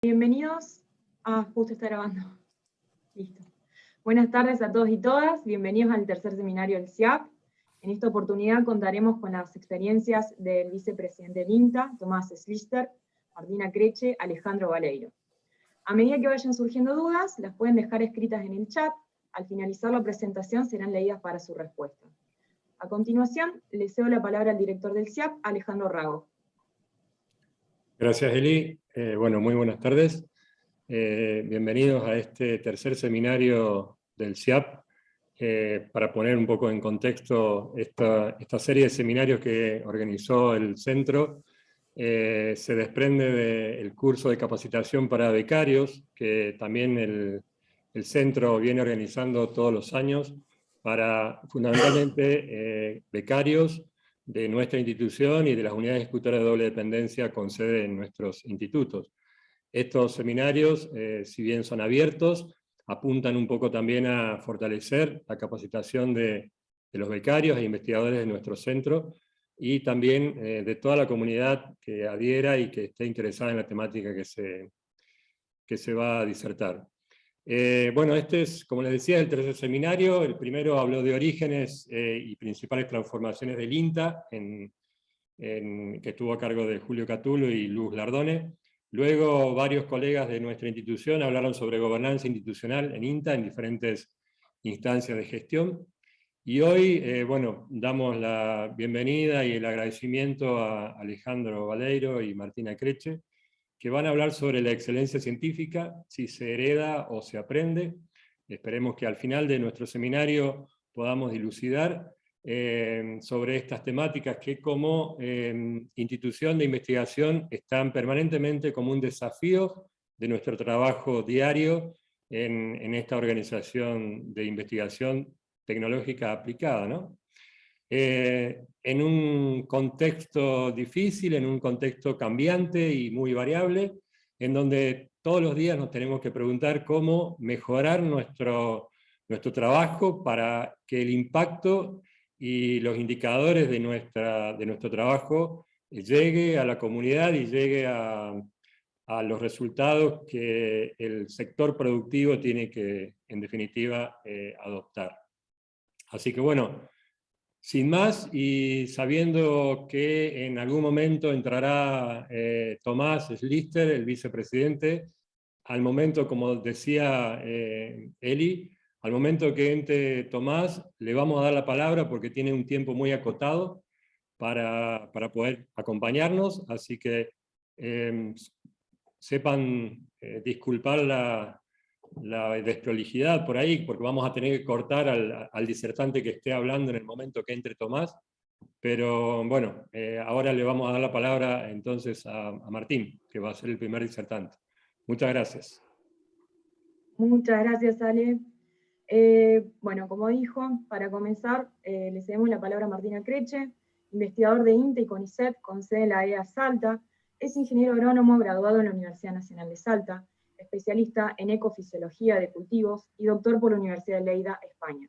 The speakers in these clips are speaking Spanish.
Bienvenidos. Justo está grabando. Listo. Buenas tardes a todos y todas. Bienvenidos al tercer seminario del CIAP. En esta oportunidad contaremos con las experiencias del vicepresidente del INTA, Tomás Schlichter, Martina Creche, Alejandro Baleiro. A medida que vayan surgiendo dudas, las pueden dejar escritas en el chat. Al finalizar la presentación serán leídas para su respuesta. A continuación, le cedo la palabra al director del CIAP, Alejandro Rago. Gracias, Eli. Bueno, muy buenas tardes. Bienvenidos a este tercer seminario del CIAP. Para poner un poco en contexto esta serie de seminarios que organizó el centro, se desprende del curso de capacitación para becarios, que también el centro viene organizando todos los años, para fundamentalmente becarios de nuestra institución y de las unidades ejecutoras de doble dependencia con sede en nuestros institutos. Estos seminarios, si bien son abiertos, apuntan un poco también a fortalecer la capacitación de los becarios e investigadores de nuestro centro, y también de toda la comunidad que adhiera y que esté interesada en la temática que se va a disertar. Bueno, este es, como les decía, el tercer seminario. El primero habló de orígenes y principales transformaciones del INTA, que estuvo a cargo de Julio Catulo y Luz Lardone. Luego varios colegas de nuestra institución hablaron sobre gobernanza institucional en INTA en diferentes instancias de gestión. Y hoy, bueno, damos la bienvenida y el agradecimiento a Alejandro Baleiro y Martina Creche, que van a hablar sobre la excelencia científica, si se hereda o se aprende. Esperemos que al final de nuestro seminario podamos dilucidar sobre estas temáticas que como institución de investigación están permanentemente como un desafío de nuestro trabajo diario en esta organización de investigación tecnológica aplicada, ¿no? En un contexto difícil, en un contexto cambiante y muy variable, en donde todos los días nos tenemos que preguntar cómo mejorar nuestro trabajo para que el impacto y los indicadores de nuestro trabajo llegue a la comunidad y llegue a los resultados que el sector productivo tiene que, en definitiva, adoptar. Así que bueno, sin más, y sabiendo que en algún momento entrará Tomás Schlichter, el vicepresidente, al momento, como decía Eli, al momento que entre Tomás, le vamos a dar la palabra porque tiene un tiempo muy acotado para poder acompañarnos, así que sepan disculpar la desprolijidad por ahí, porque vamos a tener que cortar al disertante que esté hablando en el momento que entre Tomás, pero bueno, ahora le vamos a dar la palabra entonces a Martín, que va a ser el primer disertante. Muchas gracias. Muchas gracias, Ale. Bueno, como dijo, para comenzar, le cedemos la palabra a Martina Creche, investigador de INTA y CONICET, con sede en la EA Salta. Es ingeniero agrónomo graduado en la Universidad Nacional de Salta, especialista en ecofisiología de cultivos y doctor por la Universidad de Lleida, España.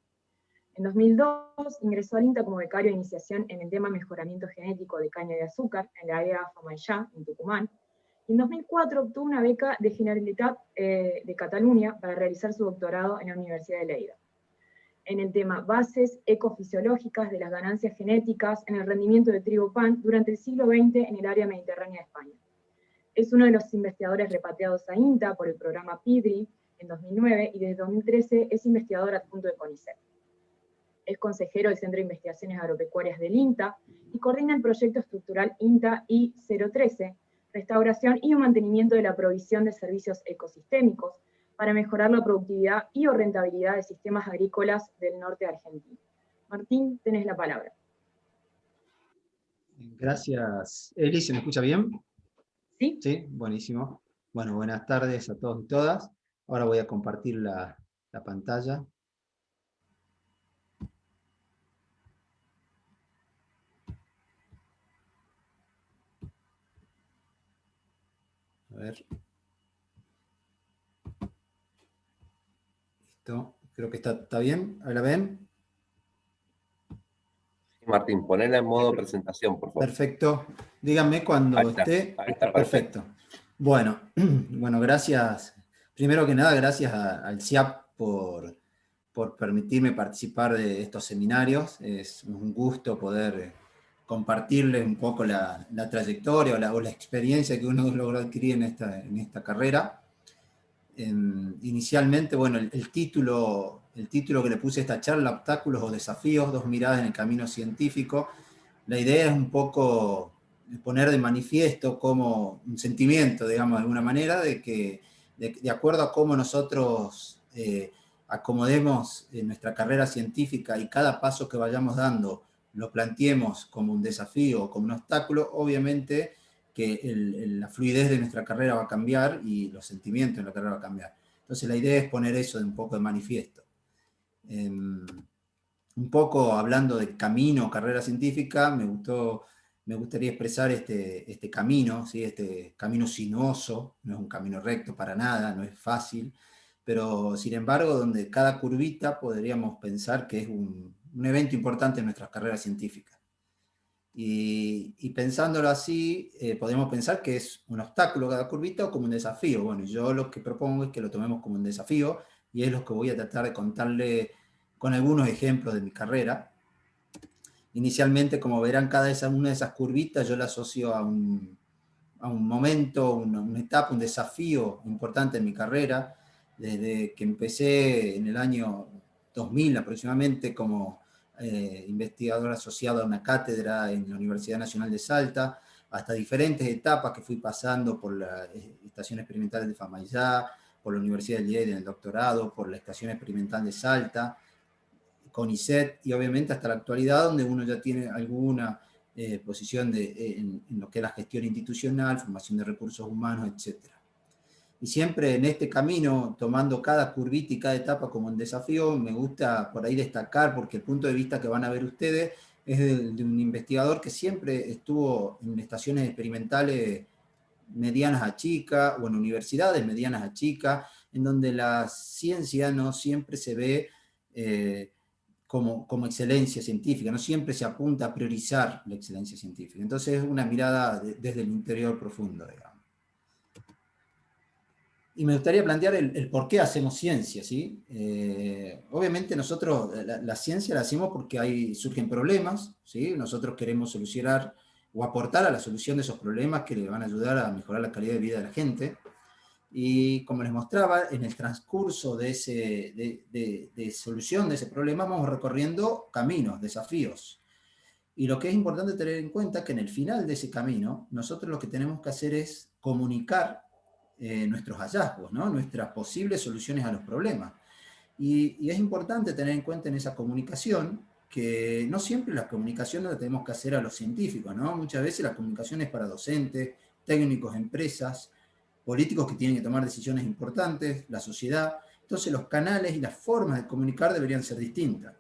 En 2002 ingresó al INTA como becario de iniciación en el tema mejoramiento genético de caña de azúcar en la EA Famayá, en Tucumán. Y en 2004 obtuvo una beca de Generalitat de Cataluña para realizar su doctorado en la Universidad de Lleida, en el tema bases ecofisiológicas de las ganancias genéticas en el rendimiento de trigo-pan durante el siglo XX en el área mediterránea de España. Es uno de los investigadores repatriados a INTA por el programa PIDRI en 2009 y desde 2013 es investigador adjunto de CONICET. Es consejero del Centro de Investigaciones Agropecuarias del INTA y coordina el proyecto estructural INTA I-013, restauración y mantenimiento de la provisión de servicios ecosistémicos para mejorar la productividad y o rentabilidad de sistemas agrícolas del norte de Argentina. Martín, tenés la palabra. Gracias. Eli, ¿se me escucha bien? ¿Sí? Sí, buenísimo. Bueno, buenas tardes a todos y todas. Ahora voy a compartir la pantalla. A ver. Listo. Creo que está bien. ¿Ahí la ven? Martín, ponela en modo presentación, por favor. Perfecto. Díganme cuando esté. Ahí está, Perfecto. Bueno, bueno, gracias. Primero que nada, gracias al CIAP por permitirme participar de estos seminarios. Es un gusto poder compartirles un poco la trayectoria o la experiencia que uno logró adquirir en esta carrera. Inicialmente, bueno, el título que le puse a esta charla, Obstáculos o Desafíos, dos miradas en el camino científico. La idea es un poco poner de manifiesto como un sentimiento, digamos, de alguna manera, de que de acuerdo a cómo nosotros acomodemos nuestra carrera científica y cada paso que vayamos dando lo planteemos como un desafío o como un obstáculo, obviamente que la fluidez de nuestra carrera va a cambiar y los sentimientos de la carrera van a cambiar. Entonces la idea es poner eso de un poco de manifiesto. Un poco hablando de camino, carrera científica, me gustaría expresar este camino, ¿sí? Este camino sinuoso, no es un camino recto para nada, no es fácil, pero sin embargo donde cada curvita podríamos pensar que es un evento importante en nuestras carreras científicas. Y pensándolo así, podemos pensar que es un obstáculo cada curvita o como un desafío. Bueno, yo lo que propongo es que lo tomemos como un desafío y es lo que voy a tratar de contarle con algunos ejemplos de mi carrera. Inicialmente, como verán, una de esas curvitas yo la asocio a un momento, una etapa, un desafío importante en mi carrera, desde que empecé en el año 2000 aproximadamente como investigador asociado a una cátedra en la Universidad Nacional de Salta, hasta diferentes etapas que fui pasando por la Estación Experimental de Famaillá, por la Universidad de Lleida en el doctorado, por la Estación Experimental de Salta, CONICET, y obviamente hasta la actualidad, donde uno ya tiene alguna posición en lo que es la gestión institucional, formación de recursos humanos, etc. Y siempre en este camino, tomando cada curvita y cada etapa como un desafío, me gusta por ahí destacar, porque el punto de vista que van a ver ustedes es de un investigador que siempre estuvo en estaciones experimentales medianas a chicas, o en universidades medianas a chicas, en donde la ciencia no siempre se ve como excelencia científica, no siempre se apunta a priorizar la excelencia científica. Entonces es una mirada desde el interior profundo, digamos. Y me gustaría plantear el por qué hacemos ciencia, ¿sí? Obviamente nosotros la ciencia la hacemos porque surgen problemas, ¿sí? Nosotros queremos solucionar o aportar a la solución de esos problemas que le van a ayudar a mejorar la calidad de vida de la gente. Y como les mostraba, en el transcurso de solución de ese problema vamos recorriendo caminos, desafíos. Y lo que es importante tener en cuenta es que en el final de ese camino, nosotros lo que tenemos que hacer es comunicar nuestros hallazgos, ¿no? Nuestras posibles soluciones a los problemas. Y es importante tener en cuenta en esa comunicación que no siempre la comunicación la tenemos que hacer a los científicos, ¿no? Muchas veces la comunicación es para docentes, técnicos, empresas, políticos que tienen que tomar decisiones importantes, la sociedad. Entonces los canales y las formas de comunicar deberían ser distintas.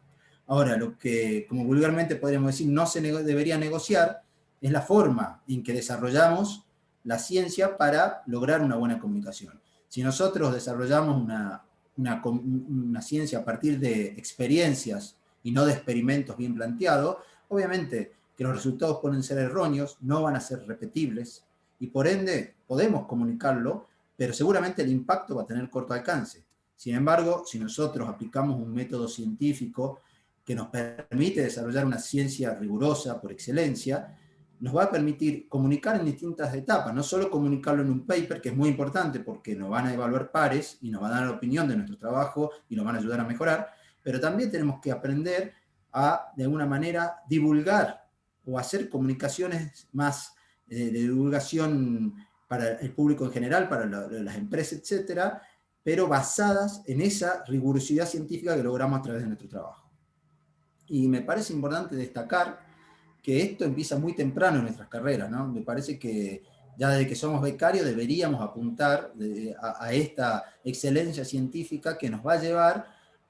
Ahora, lo que, como vulgarmente podríamos decir, no se debería negociar es la forma en que desarrollamos la ciencia para lograr una buena comunicación. Si nosotros desarrollamos una ciencia a partir de experiencias y no de experimentos bien planteados, obviamente que los resultados pueden ser erróneos, no van a ser repetibles, y por ende podemos comunicarlo, pero seguramente el impacto va a tener corto alcance. Sin embargo, si nosotros aplicamos un método científico que nos permite desarrollar una ciencia rigurosa por excelencia, nos va a permitir comunicar en distintas etapas, no solo comunicarlo en un paper, que es muy importante porque nos van a evaluar pares y nos van a dar la opinión de nuestro trabajo y nos van a ayudar a mejorar, pero también tenemos que aprender a, de alguna manera, divulgar o hacer comunicaciones más de divulgación para el público en general, para las empresas, etcétera, pero basadas en esa rigurosidad científica que logramos a través de nuestro trabajo. Y me parece importante destacar que esto empieza muy temprano en nuestras carreras, ¿no? Me parece que ya desde que somos becarios deberíamos apuntar a esta excelencia científica que nos va a llevar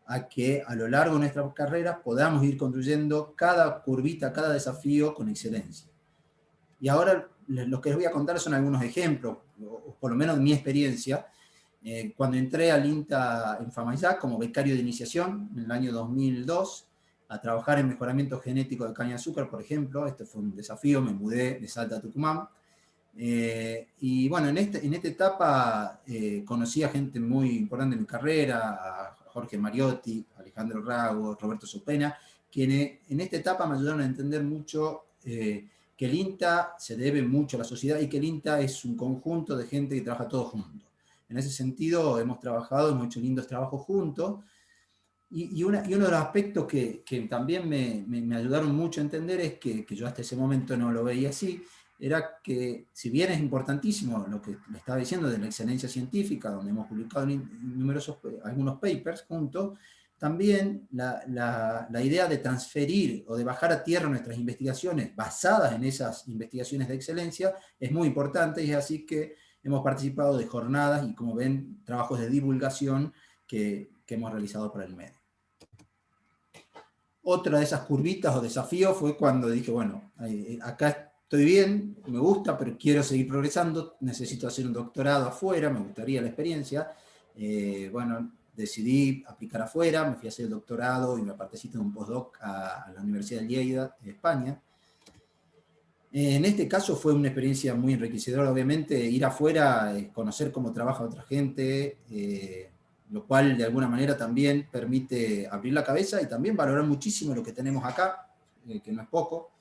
a que a lo largo de nuestras carreras podamos ir construyendo cada curvita, cada desafío con excelencia. Y ahora lo que les voy a contar son algunos ejemplos, o por lo menos de mi experiencia. Cuando entré al INTA en Famaillá como becario de iniciación en el año 2002, a trabajar en mejoramiento genético de caña de azúcar, por ejemplo. Este fue un desafío, me mudé de Salta a Tucumán. Y bueno, en esta etapa conocí a gente muy importante en mi carrera, a Jorge Mariotti, Alejandro Rago, Roberto Sopena, quienes en esta etapa me ayudaron a entender mucho que el INTA se debe mucho a la sociedad y que el INTA es un conjunto de gente que trabaja todos juntos. En ese sentido hemos hecho lindos trabajos juntos, y uno de los aspectos que también me ayudaron mucho a entender es que yo hasta ese momento no lo veía así, era que si bien es importantísimo lo que le estaba diciendo de la excelencia científica, donde hemos publicado algunos papers juntos, también la idea de transferir o de bajar a tierra nuestras investigaciones basadas en esas investigaciones de excelencia es muy importante, y es así que hemos participado de jornadas y, como ven, trabajos de divulgación que hemos realizado para el medio. Otra de esas curvitas o desafíos fue cuando dije, bueno, acá estoy bien, me gusta, pero quiero seguir progresando, necesito hacer un doctorado afuera, me gustaría la experiencia. Bueno, decidí aplicar afuera, me fui a hacer el doctorado y una partecita de un postdoc a la Universidad de Lleida, de España. En este caso fue una experiencia muy enriquecedora, obviamente, ir afuera, conocer cómo trabaja otra gente, lo cual de alguna manera también permite abrir la cabeza y también valorar muchísimo lo que tenemos acá, que no es poco.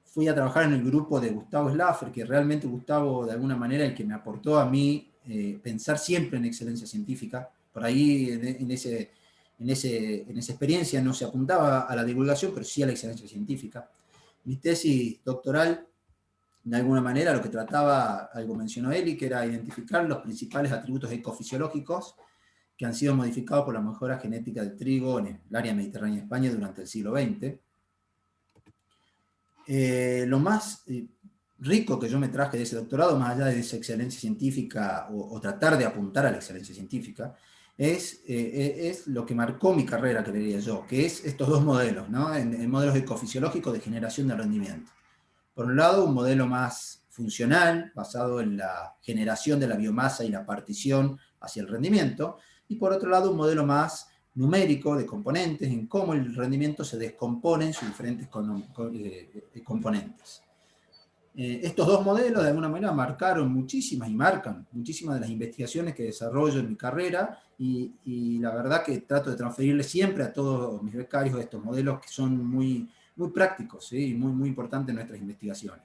Fui a trabajar en el grupo de Gustavo Slaffer, que realmente Gustavo, de alguna manera, el que me aportó a mí pensar siempre en excelencia científica. Por ahí, en esa experiencia no se apuntaba a la divulgación, pero sí a la excelencia científica. Mi tesis doctoral, de alguna manera, lo que trataba, algo mencionó Eli, que era identificar los principales atributos ecofisiológicos que han sido modificados por la mejora genética del trigo en el área mediterránea de España durante el siglo XX. Lo más rico que yo me traje de ese doctorado, más allá de esa excelencia científica o tratar de apuntar a la excelencia científica, es lo que marcó mi carrera, que le diría yo, que es estos dos modelos, ¿no? En modelos ecofisiológicos de generación de rendimiento. Por un lado, un modelo más funcional, basado en la generación de la biomasa y la partición hacia el rendimiento, y por otro lado, un modelo más numérico de componentes, en cómo el rendimiento se descompone en sus diferentes componentes. Estos dos modelos de alguna manera marcaron muchísimas y marcan muchísimas de las investigaciones que desarrollo en mi carrera, y la verdad que trato de transferirle siempre a todos mis becarios estos modelos que son muy prácticos, ¿sí? Y muy importantes en nuestras investigaciones.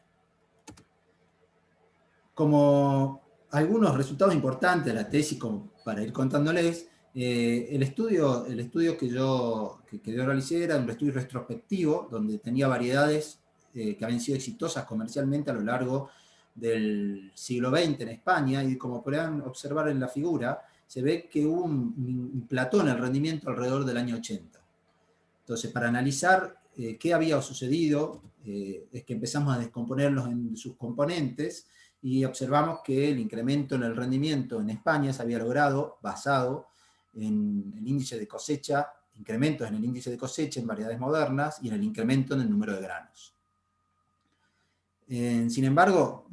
Como algunos resultados importantes de la tesis, como para ir contándoles, el estudio que yo realicé era un estudio retrospectivo, donde tenía variedades que habían sido exitosas comercialmente a lo largo del siglo XX en España, y como podrán observar en la figura, se ve que hubo un plató en el rendimiento alrededor del año 80. Entonces, para analizar qué había sucedido, es que empezamos a descomponerlos en sus componentes, y observamos que el incremento en el rendimiento en España se había logrado basado en el índice de cosecha, incrementos en el índice de cosecha en variedades modernas y en el incremento en el número de granos. Sin embargo,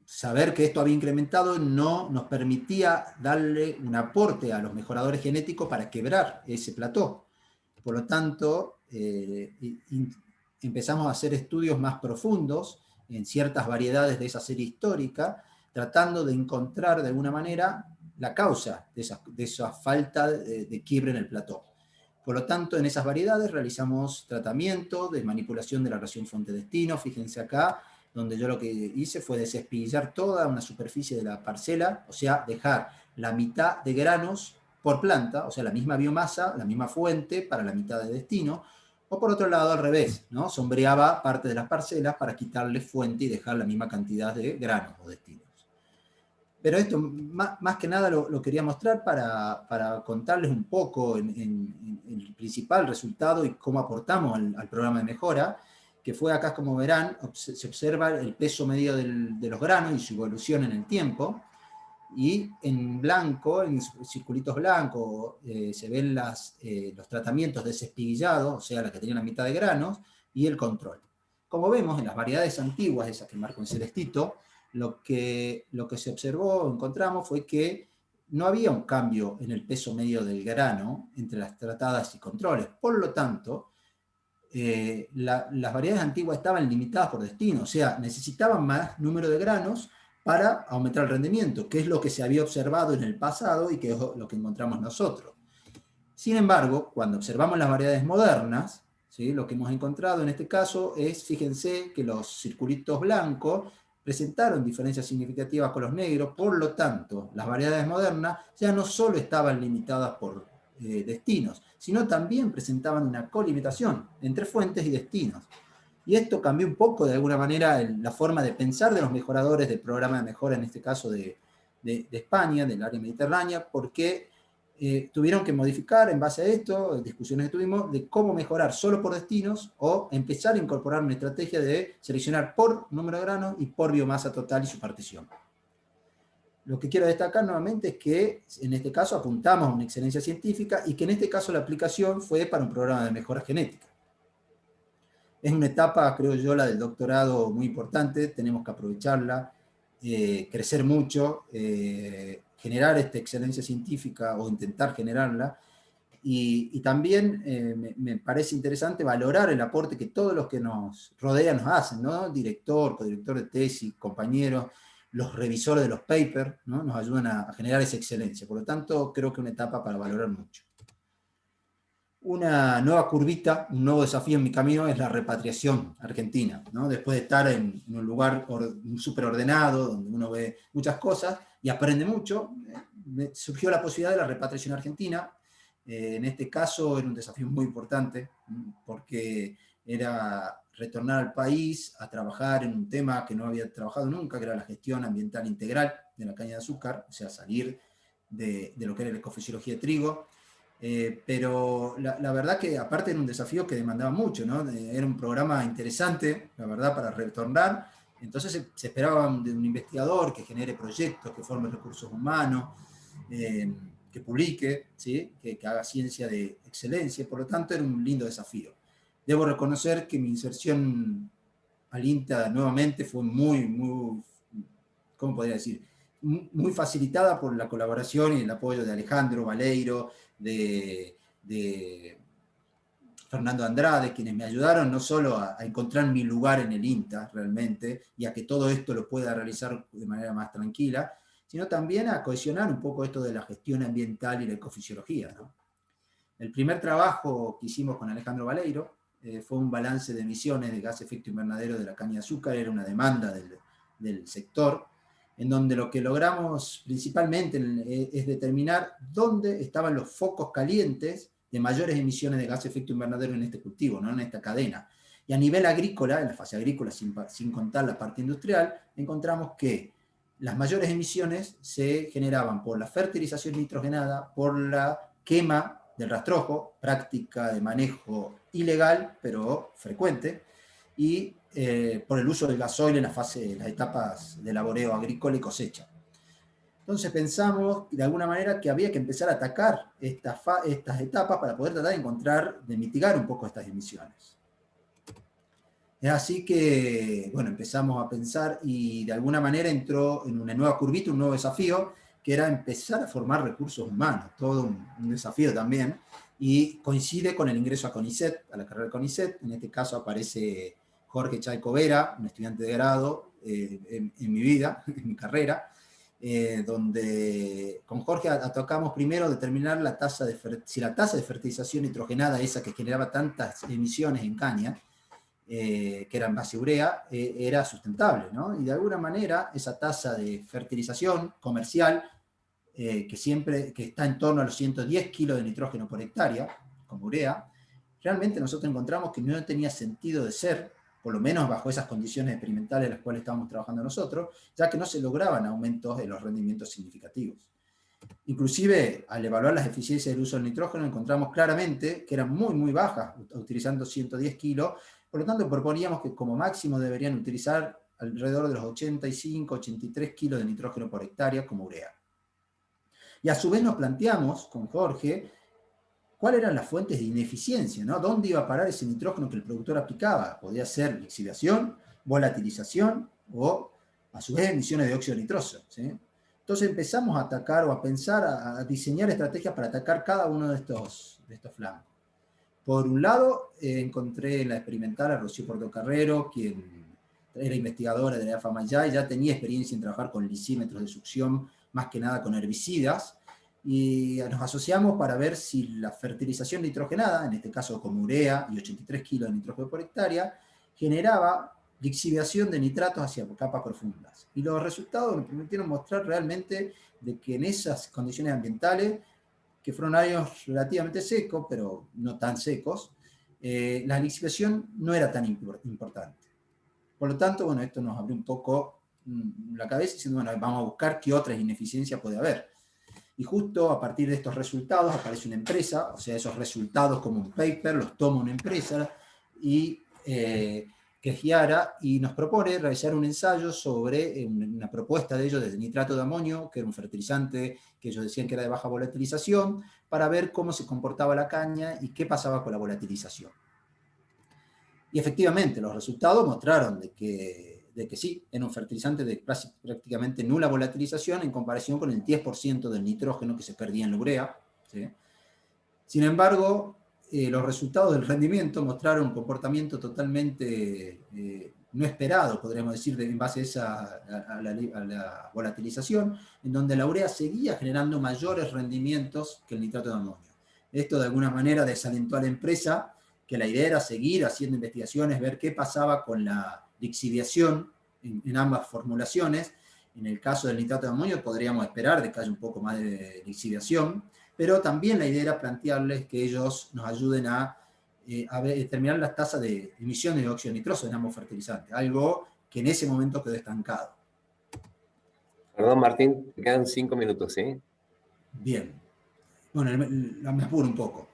saber que esto había incrementado no nos permitía darle un aporte a los mejoradores genéticos para quebrar ese plató. Por lo tanto, empezamos a hacer estudios más profundos en ciertas variedades de esa serie histórica, tratando de encontrar de alguna manera la causa de esa falta de quiebre en el plató. Por lo tanto, en esas variedades realizamos tratamiento de manipulación de la relación fuente-destino. Fíjense acá, donde yo lo que hice fue desespillar toda una superficie de la parcela, o sea, dejar la mitad de granos por planta, o sea, la misma biomasa, la misma fuente para la mitad de destino, o por otro lado, al revés, ¿no? Sombreaba parte de las parcelas para quitarle fuente y dejar la misma cantidad de granos o destinos. Pero esto, más que nada, lo quería mostrar para contarles un poco en el principal resultado y cómo aportamos al programa de mejora, que fue acá, como verán, se observa el peso medio de los granos y su evolución en el tiempo. Y en blanco, en circulitos blancos, se ven los tratamientos desespiguillados, o sea, las que tenían la mitad de granos, y el control. Como vemos, en las variedades antiguas, esas que marco en celestito, lo que se observó, encontramos, fue que no había un cambio en el peso medio del grano entre las tratadas y controles. Por lo tanto, las variedades antiguas estaban limitadas por destino, o sea, necesitaban más número de granos para aumentar el rendimiento, que es lo que se había observado en el pasado y que es lo que encontramos nosotros. Sin embargo, cuando observamos las variedades modernas, ¿sí?, lo que hemos encontrado en este caso es, fíjense, que los circulitos blancos presentaron diferencias significativas con los negros, por lo tanto, las variedades modernas ya no solo estaban limitadas por destinos, sino también presentaban una colimitación entre fuentes y destinos. Y esto cambió un poco, de alguna manera, la forma de pensar de los mejoradores del programa de mejora, en este caso de España, del área mediterránea, porque tuvieron que modificar en base a esto, discusiones que tuvimos, de cómo mejorar solo por destinos o empezar a incorporar una estrategia de seleccionar por número de granos y por biomasa total y su partición. Lo que quiero destacar nuevamente es que en este caso apuntamos a una excelencia científica y que en este caso la aplicación fue para un programa de mejora genética. Es una etapa, creo yo, la del doctorado muy importante, tenemos que aprovecharla, crecer mucho, generar esta excelencia científica o intentar generarla, y también me parece interesante valorar el aporte que todos los que nos rodean nos hacen, ¿no? Director, codirector de tesis, compañeros, los revisores de los papers, ¿no?, nos ayudan a generar esa excelencia. Por lo tanto, creo que es una etapa para valorar mucho. Una nueva curvita, un nuevo desafío en mi camino es la repatriación argentina, ¿no? Después de estar en un lugar súper ordenado, donde uno ve muchas cosas y aprende mucho, me surgió la posibilidad de la repatriación argentina. En este caso era un desafío muy importante, porque era retornar al país a trabajar en un tema que no había trabajado nunca, que era la gestión ambiental integral de la caña de azúcar, o sea, salir de lo que era la ecofisiología de trigo. Pero la verdad que aparte era un desafío que demandaba mucho, ¿no? Era un programa interesante, la verdad, para retornar. Entonces se esperaba de un investigador que genere proyectos, que forme recursos humanos, que publique, ¿sí?, que haga ciencia de excelencia. Por lo tanto, era un lindo desafío. Debo reconocer que mi inserción al INTA nuevamente fue muy, ¿cómo podría decir?, muy facilitada por la colaboración y el apoyo de Alejandro Baleiro, de Fernando Andrade, quienes me ayudaron no solo a encontrar mi lugar en el INTA realmente, y a que todo esto lo pueda realizar de manera más tranquila, sino también a cohesionar un poco esto de la gestión ambiental y la ecofisiología, ¿no? El primer trabajo que hicimos con Alejandro Baleiro fue un balance de emisiones de gas efecto invernadero de la caña de azúcar, era una demanda del sector, en donde lo que logramos principalmente es determinar dónde estaban los focos calientes de mayores emisiones de gas efecto invernadero en este cultivo, ¿no?, en esta cadena. Y a nivel agrícola, en la fase agrícola, sin contar la parte industrial, encontramos que las mayores emisiones se generaban por la fertilización nitrogenada, por la quema del rastrojo, práctica de manejo ilegal, pero frecuente, y por el uso del gasoil en las etapas de laboreo agrícola y cosecha. Entonces pensamos de alguna manera que había que empezar a atacar estas etapas para poder tratar de mitigar un poco estas emisiones. Es así que, bueno, empezamos a pensar y de alguna manera entró en una nueva curvita, un nuevo desafío, que era empezar a formar recursos humanos, todo un desafío también, y coincide con el ingreso a CONICET, a la carrera de CONICET. En este caso aparece Jorge Chayco Vera, un estudiante de grado en mi vida, en mi carrera, donde con Jorge tocamos primero determinar si la tasa de fertilización nitrogenada, esa que generaba tantas emisiones en caña, que era en base urea, era sustentable, ¿no? Y de alguna manera esa tasa de fertilización comercial, que está en torno a los 110 kilos de nitrógeno por hectárea, como urea, realmente nosotros encontramos que no tenía sentido de ser, por lo menos bajo esas condiciones experimentales en las cuales estábamos trabajando nosotros, ya que no se lograban aumentos en los rendimientos significativos. Inclusive, al evaluar las eficiencias del uso del nitrógeno, encontramos claramente que eran muy bajas, utilizando 110 kilos. Por lo tanto, proponíamos que como máximo deberían utilizar alrededor de los 85-83 kilos de nitrógeno por hectárea como urea. Y a su vez nos planteamos con Jorge cuáles eran las fuentes de ineficiencia, ¿no? ¿Dónde iba a parar ese nitrógeno que el productor aplicaba? Podía ser lixiviación, volatilización o, a su vez, emisiones de óxido nitroso, ¿sí? Entonces empezamos a atacar o a pensar, a diseñar estrategias para atacar cada uno de estos flancos. Por un lado, encontré en la experimental a Rocío Portocarrero, quien era investigadora de la FAMAYA y ya tenía experiencia en trabajar con lisímetros de succión, más que nada con herbicidas, y nos asociamos para ver si la fertilización nitrogenada, en este caso con urea y 83 kilos de nitrógeno por hectárea, generaba lixiviación de nitratos hacia capas profundas. Y los resultados nos permitieron mostrar realmente de que en esas condiciones ambientales, que fueron años relativamente secos, pero no tan secos, la lixiviación no era tan importante. Por lo tanto, bueno, esto nos abrió un poco la cabeza diciendo, bueno, vamos a buscar qué otras ineficiencias puede haber. Y justo a partir de estos resultados aparece una empresa, o sea, esos resultados como un paper, los toma una empresa, y que es Giara, y nos propone realizar un ensayo sobre una propuesta de ellos de nitrato de amonio, que era un fertilizante que ellos decían que era de baja volatilización, para ver cómo se comportaba la caña y qué pasaba con la volatilización. Y efectivamente, los resultados mostraron de que sí, era un fertilizante de prácticamente nula volatilización en comparación con el 10% del nitrógeno que se perdía en la urea, ¿sí? Sin embargo, los resultados del rendimiento mostraron un comportamiento totalmente no esperado, podríamos decir, en base a la volatilización, en donde la urea seguía generando mayores rendimientos que el nitrato de amonio. Esto de alguna manera desalentó a la empresa, que la idea era seguir haciendo investigaciones, ver qué pasaba con la lixiviación en ambas formulaciones. En el caso del nitrato de amonio podríamos esperar de que haya un poco más de lixiviación, pero también la idea era plantearles que ellos nos ayuden a determinar las tasas de emisión de dióxido nitroso en ambos fertilizantes, algo que en ese momento quedó estancado. Perdón, Martín, te quedan 5 minutos, ¿sí? Bien. Bueno, me apuro un poco.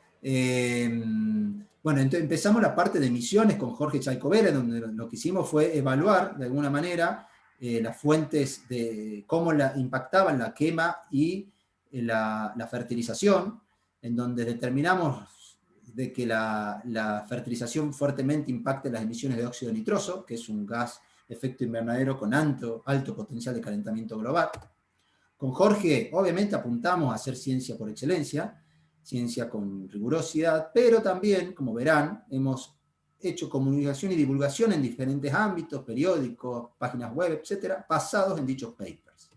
Bueno, entonces empezamos la parte de emisiones con Jorge Chaycovera, donde lo que hicimos fue evaluar de alguna manera las fuentes de cómo impactaban la quema y la fertilización, en donde determinamos de que la fertilización fuertemente impacta las emisiones de óxido nitroso, que es un gas de efecto invernadero con alto potencial de calentamiento global. Con Jorge, obviamente, apuntamos a hacer ciencia por excelencia, ciencia con rigurosidad, pero también, como verán, hemos hecho comunicación y divulgación en diferentes ámbitos, periódicos, páginas web, etcétera, basados en dichos papers.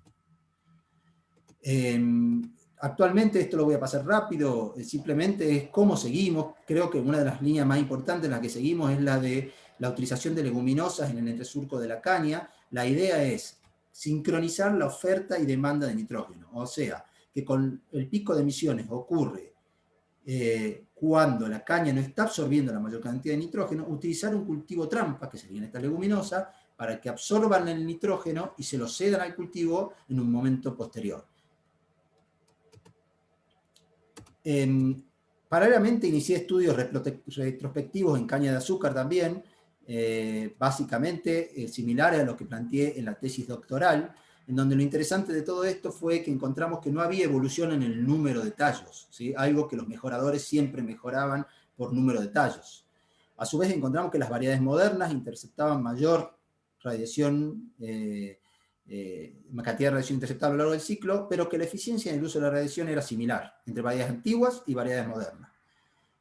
Actualmente, esto lo voy a pasar rápido, simplemente es cómo seguimos. Creo que una de las líneas más importantes en la que seguimos es la de la utilización de leguminosas en el entresurco de la caña. La idea es sincronizar la oferta y demanda de nitrógeno, o sea, que con el pico de emisiones ocurre cuando la caña no está absorbiendo la mayor cantidad de nitrógeno, utilizar un cultivo trampa, que sería esta leguminosa, para que absorban el nitrógeno y se lo cedan al cultivo en un momento posterior. Paralelamente inicié estudios retrospectivos en caña de azúcar también, básicamente similares a lo que planteé en la tesis doctoral, en donde lo interesante de todo esto fue que encontramos que no había evolución en el número de tallos, ¿sí? Algo que los mejoradores siempre mejoraban por número de tallos. A su vez encontramos que las variedades modernas interceptaban mayor radiación, cantidad de radiación interceptada a lo largo del ciclo, pero que la eficiencia en el uso de la radiación era similar entre variedades antiguas y variedades modernas.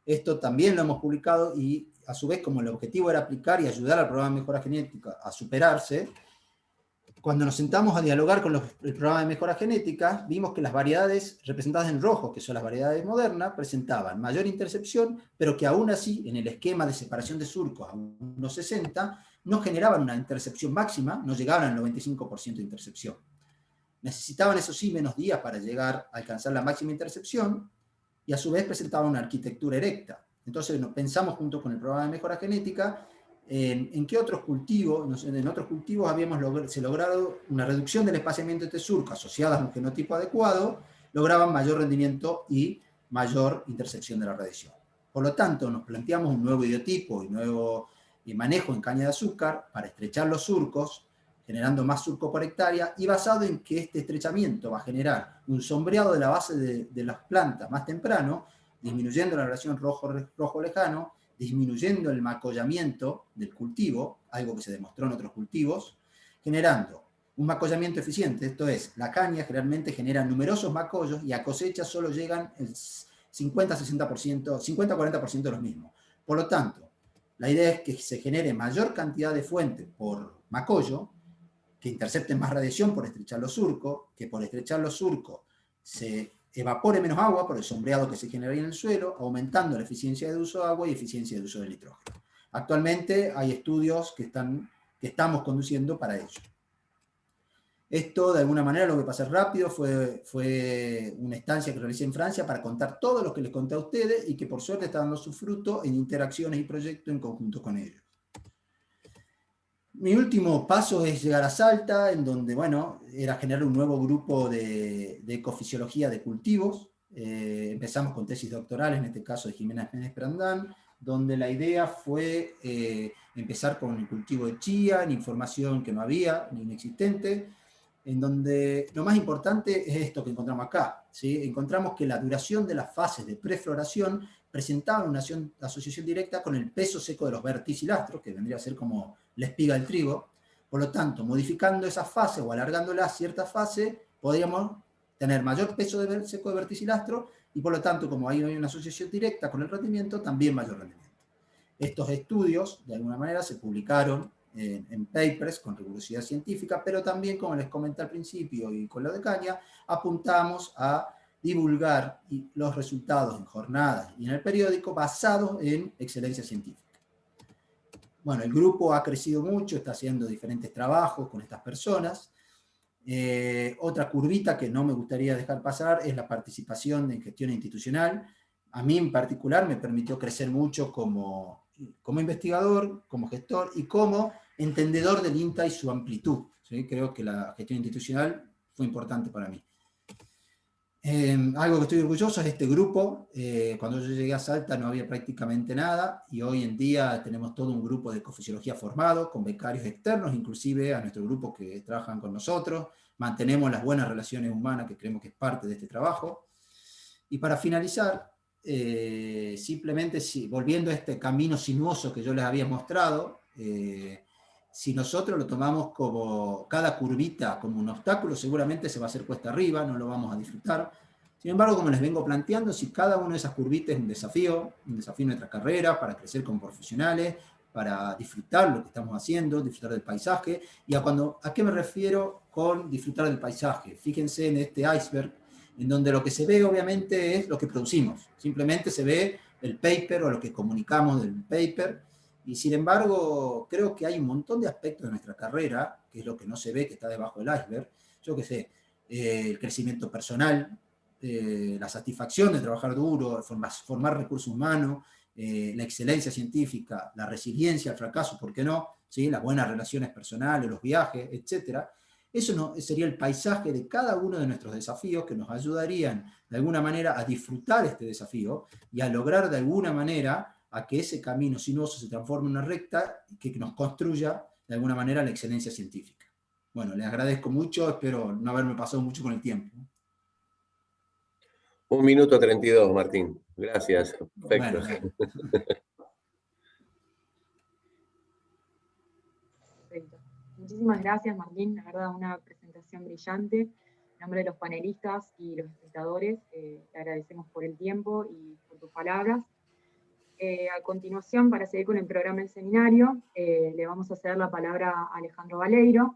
Esto también lo hemos publicado y a su vez, como el objetivo era aplicar y ayudar al programa de mejora genética a superarse, cuando nos sentamos a dialogar con el programa de mejora genética, vimos que las variedades representadas en rojo, que son las variedades modernas, presentaban mayor intercepción, pero que aún así, en el esquema de separación de surcos a unos 60, no generaban una intercepción máxima, no llegaban al 95% de intercepción. Necesitaban, eso sí, menos días para llegar a alcanzar la máxima intercepción, y a su vez presentaban una arquitectura erecta. Entonces pensamos junto con el programa de mejora genética en qué otros cultivos, en otros cultivos se logrado una reducción del espaciamiento entre surcos asociadas a un genotipo adecuado, lograban mayor rendimiento y mayor intercepción de la radiación. Por lo tanto, nos planteamos un nuevo idiotipo y nuevo manejo en caña de azúcar para estrechar los surcos, generando más surco por hectárea, y basado en que este estrechamiento va a generar un sombreado de la base de las plantas más temprano, disminuyendo la relación rojo lejano, disminuyendo el macollamiento del cultivo, algo que se demostró en otros cultivos, generando un macollamiento eficiente. Esto es, la caña generalmente genera numerosos macollos y a cosecha solo llegan 50-60%, 50-40% de los mismos. Por lo tanto, la idea es que se genere mayor cantidad de fuentes por Macoyo, que intercepten más radiación por estrechar los surcos, que por estrechar los surcos se evapore menos agua por el sombreado que se genera en el suelo, aumentando la eficiencia de uso de agua y eficiencia de uso del nitrógeno. Actualmente hay estudios que estamos conduciendo para ello. Esto, de alguna manera, lo que pasé rápido fue una estancia que realicé en Francia para contar todo lo que les conté a ustedes y que por suerte está dando su fruto en interacciones y proyectos en conjunto con ellos. Mi último paso es llegar a Salta, en donde, bueno, era generar un nuevo grupo de ecofisiología de cultivos. Empezamos con tesis doctorales, en este caso de Jimena Méndez Prandán, donde la idea fue empezar con el cultivo de chía, en información que no había, ni inexistente, en donde lo más importante es esto que encontramos acá, ¿sí? Encontramos que la duración de las fases de prefloración presentaba una asociación directa con el peso seco de los verticilastros, que vendría a ser como la espiga del trigo. Por lo tanto, modificando esa fase o alargándola a cierta fase, podríamos tener mayor peso seco de verticilastro y por lo tanto, como hay una asociación directa con el rendimiento, también mayor rendimiento. Estos estudios, de alguna manera, se publicaron en papers con rigurosidad científica, pero también, como les comenté al principio y con lo de caña, apuntamos a divulgar los resultados en jornadas y en el periódico basados en excelencia científica. Bueno, el grupo ha crecido mucho, está haciendo diferentes trabajos con estas personas. Otra curvita que no me gustaría dejar pasar es la participación en gestión institucional. A mí en particular me permitió crecer mucho como investigador, como gestor y como entendedor del INTA y su amplitud, ¿sí? Creo que la gestión institucional fue importante para mí. Algo que estoy orgulloso es este grupo. Cuando yo llegué a Salta no había prácticamente nada y hoy en día tenemos todo un grupo de ecofisiología formado con becarios externos, inclusive a nuestro grupo que trabajan con nosotros. Mantenemos las buenas relaciones humanas que creemos que es parte de este trabajo. Y para finalizar, simplemente volviendo a este camino sinuoso que yo les había mostrado, si nosotros lo tomamos como cada curvita como un obstáculo, seguramente se va a hacer cuesta arriba, no lo vamos a disfrutar. Sin embargo, como les vengo planteando, si cada una de esas curvitas es un desafío en nuestra carrera, para crecer como profesionales, para disfrutar lo que estamos haciendo, disfrutar del paisaje. ¿Y a qué me refiero con disfrutar del paisaje? Fíjense en este iceberg, en donde lo que se ve obviamente es lo que producimos. Simplemente se ve el paper o lo que comunicamos del paper. Y sin embargo, creo que hay un montón de aspectos de nuestra carrera, que es lo que no se ve, que está debajo del iceberg. Yo qué sé, el crecimiento personal, la satisfacción de trabajar duro, formar recursos humanos, la excelencia científica, la resiliencia al fracaso, ¿por qué no? ¿Sí? Las buenas relaciones personales, los viajes, etc. Eso sería el paisaje de cada uno de nuestros desafíos que nos ayudarían de alguna manera a disfrutar este desafío y a lograr de alguna manera a que ese camino sinuoso se transforme en una recta y que nos construya de alguna manera la excelencia científica. Bueno, les agradezco mucho, espero no haberme pasado mucho con el tiempo. 1 minuto 32, Martín. Gracias. Perfecto. Bueno. Perfecto. Muchísimas gracias, Martín. La verdad, una presentación brillante. En nombre de los panelistas y los espectadores, te agradecemos por el tiempo y por tus palabras. A continuación, para seguir con el programa del seminario, le vamos a ceder la palabra a Alejandro Baleiro,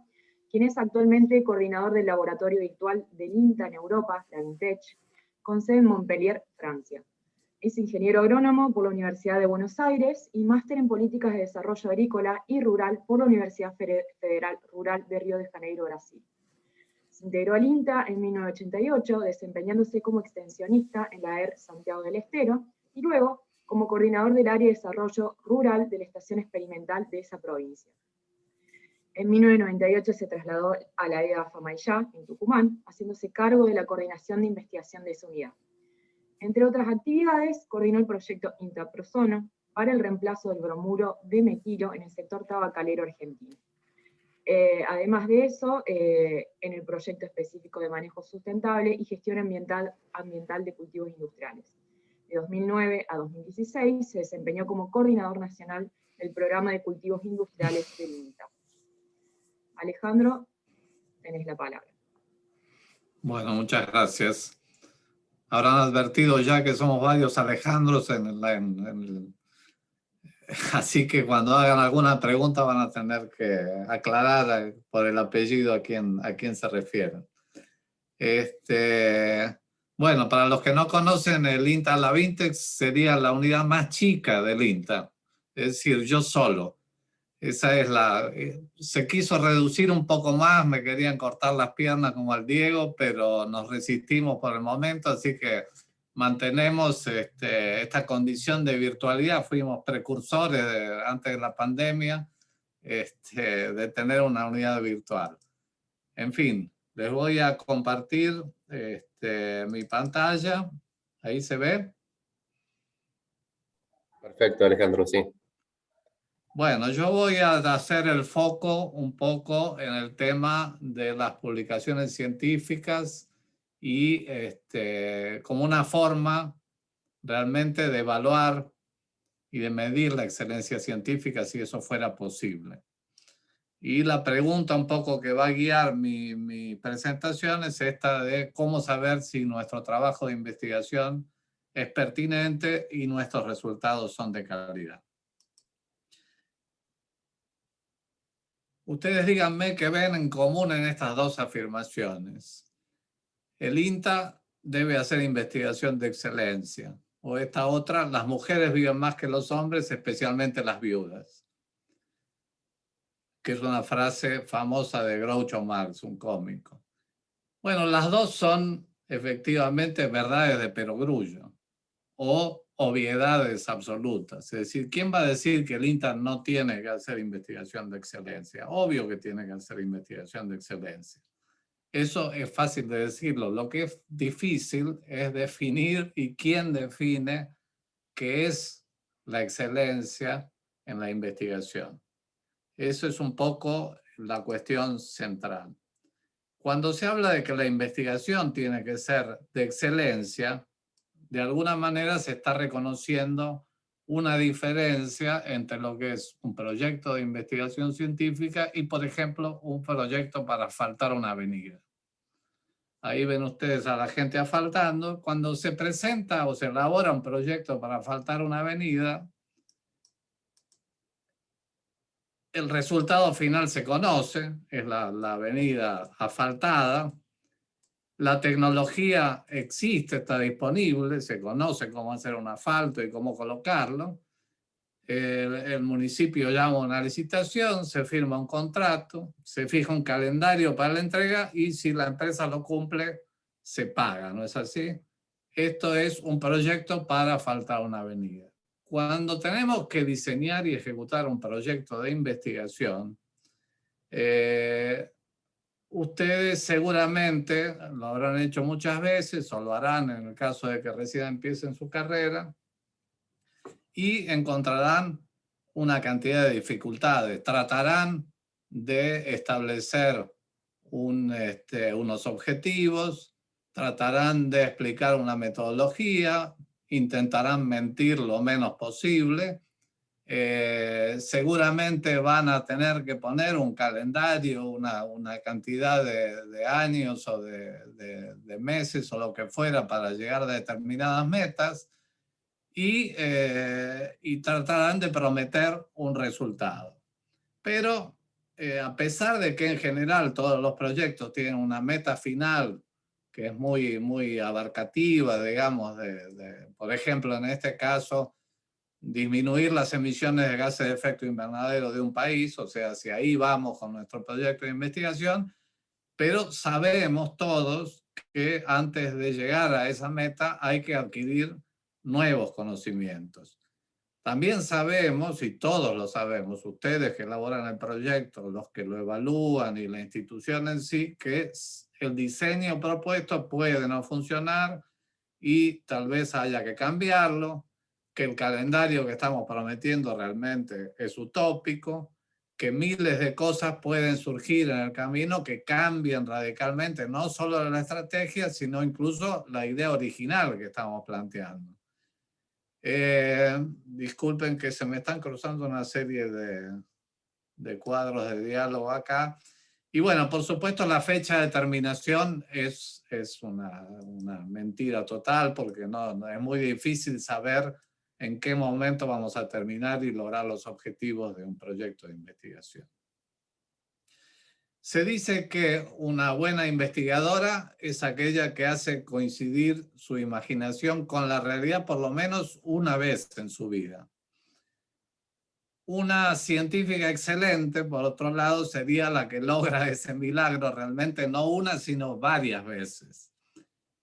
quien es actualmente coordinador del laboratorio virtual del INTA en Europa, la INTECH, con sede en Montpellier, Francia. Es ingeniero agrónomo por la Universidad de Buenos Aires y máster en políticas de desarrollo agrícola y rural por la Universidad Federal Rural de Río de Janeiro, Brasil. Se integró al INTA en 1988, desempeñándose como extensionista en la ER Santiago del Estero, y luego como coordinador del área de desarrollo rural de la estación experimental de esa provincia. En 1998 se trasladó a la EA Famaillá, en Tucumán, haciéndose cargo de la coordinación de investigación de esa unidad. Entre otras actividades, coordinó el proyecto INTA-Prosono para el reemplazo del bromuro de metilo en el sector tabacalero argentino. Además de eso, en el proyecto específico de manejo sustentable y gestión ambiental de cultivos industriales. De 2009 a 2016 se desempeñó como coordinador nacional del programa de cultivos industriales del INTA. Alejandro, tenés la palabra. Bueno, muchas gracias. habrán advertido ya que somos varios Alejandros así que cuando hagan alguna pregunta van a tener que aclarar por el apellido a quién se refieren. Bueno, para los que no conocen, el INTA Lavintex sería la unidad más chica del INTA, es decir, yo solo. Esa es se quiso reducir un poco más, me querían cortar las piernas como al Diego, pero nos resistimos por el momento, así que mantenemos esta condición de virtualidad. Fuimos precursores antes de la pandemia de tener una unidad virtual. En fin, les voy a compartir mi pantalla. Ahí se ve. Perfecto, Alejandro, sí. Bueno, yo voy a hacer el foco un poco en el tema de las publicaciones científicas y como una forma realmente de evaluar y de medir la excelencia científica si eso fuera posible. Y la pregunta un poco que va a guiar mi presentación es esta de cómo saber si nuestro trabajo de investigación es pertinente y nuestros resultados son de calidad. Ustedes díganme qué ven en común en estas dos afirmaciones. El INTA debe hacer investigación de excelencia. O esta otra, las mujeres viven más que los hombres, especialmente las viudas. Que es una frase famosa de Groucho Marx, un cómico. Bueno, las dos son efectivamente verdades de perogrullo o obviedades absolutas. Es decir, ¿quién va a decir que el INTA no tiene que hacer investigación de excelencia? Obvio que tiene que hacer investigación de excelencia. Eso es fácil de decirlo. Lo que es difícil es definir y quién define qué es la excelencia en la investigación. Eso es un poco la cuestión central. Cuando se habla de que la investigación tiene que ser de excelencia, de alguna manera se está reconociendo una diferencia entre lo que es un proyecto de investigación científica y, por ejemplo, un proyecto para asfaltar una avenida. Ahí ven ustedes a la gente asfaltando. Cuando se presenta o se elabora un proyecto para asfaltar una avenida, el resultado final se conoce, es la avenida asfaltada. La tecnología existe, está disponible, se conoce cómo hacer un asfalto y cómo colocarlo. El municipio llama a una licitación, se firma un contrato, se fija un calendario para la entrega y si la empresa lo cumple, se paga, ¿no es así? Esto es un proyecto para asfaltar una avenida. Cuando tenemos que diseñar y ejecutar un proyecto de investigación, ustedes seguramente lo habrán hecho muchas veces o lo harán en el caso de que recién empiecen su carrera y encontrarán una cantidad de dificultades. Tratarán de establecer unos objetivos, tratarán de explicar una metodología, intentarán mentir lo menos posible. Seguramente van a tener que poner un calendario, una cantidad de años o de meses o lo que fuera para llegar a determinadas metas y tratarán de prometer un resultado. Pero a pesar de que en general todos los proyectos tienen una meta final que es muy, muy abarcativa, digamos, por ejemplo, en este caso, disminuir las emisiones de gases de efecto invernadero de un país, o sea, hacia ahí vamos con nuestro proyecto de investigación, pero sabemos todos que antes de llegar a esa meta hay que adquirir nuevos conocimientos. También sabemos, y todos lo sabemos, ustedes que elaboran el proyecto, los que lo evalúan y la institución en sí, que el diseño propuesto puede no funcionar y tal vez haya que cambiarlo, que el calendario que estamos prometiendo realmente es utópico, que miles de cosas pueden surgir en el camino que cambien radicalmente no solo la estrategia, sino incluso la idea original que estamos planteando. Disculpen que se me están cruzando una serie de cuadros de diálogo acá. Y bueno, por supuesto, la fecha de terminación es una mentira total, porque no, es muy difícil saber en qué momento vamos a terminar y lograr los objetivos de un proyecto de investigación. Se dice que una buena investigadora es aquella que hace coincidir su imaginación con la realidad por lo menos una vez en su vida. Una científica excelente, por otro lado, sería la que logra ese milagro realmente no una, sino varias veces.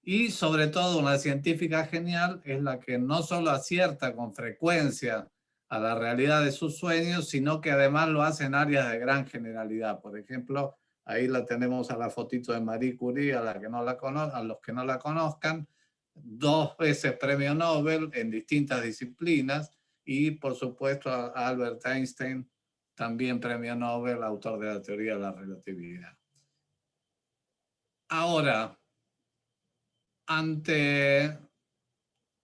Y sobre todo una científica genial es la que no solo acierta con frecuencia a la realidad de sus sueños, sino que además lo hace en áreas de gran generalidad. Por ejemplo, ahí la tenemos a la fotito de Marie Curie, a los que no la conozcan, 2 veces premio Nobel en distintas disciplinas, y por supuesto a Albert Einstein, también premio Nobel, autor de la teoría de la relatividad. Ahora, ante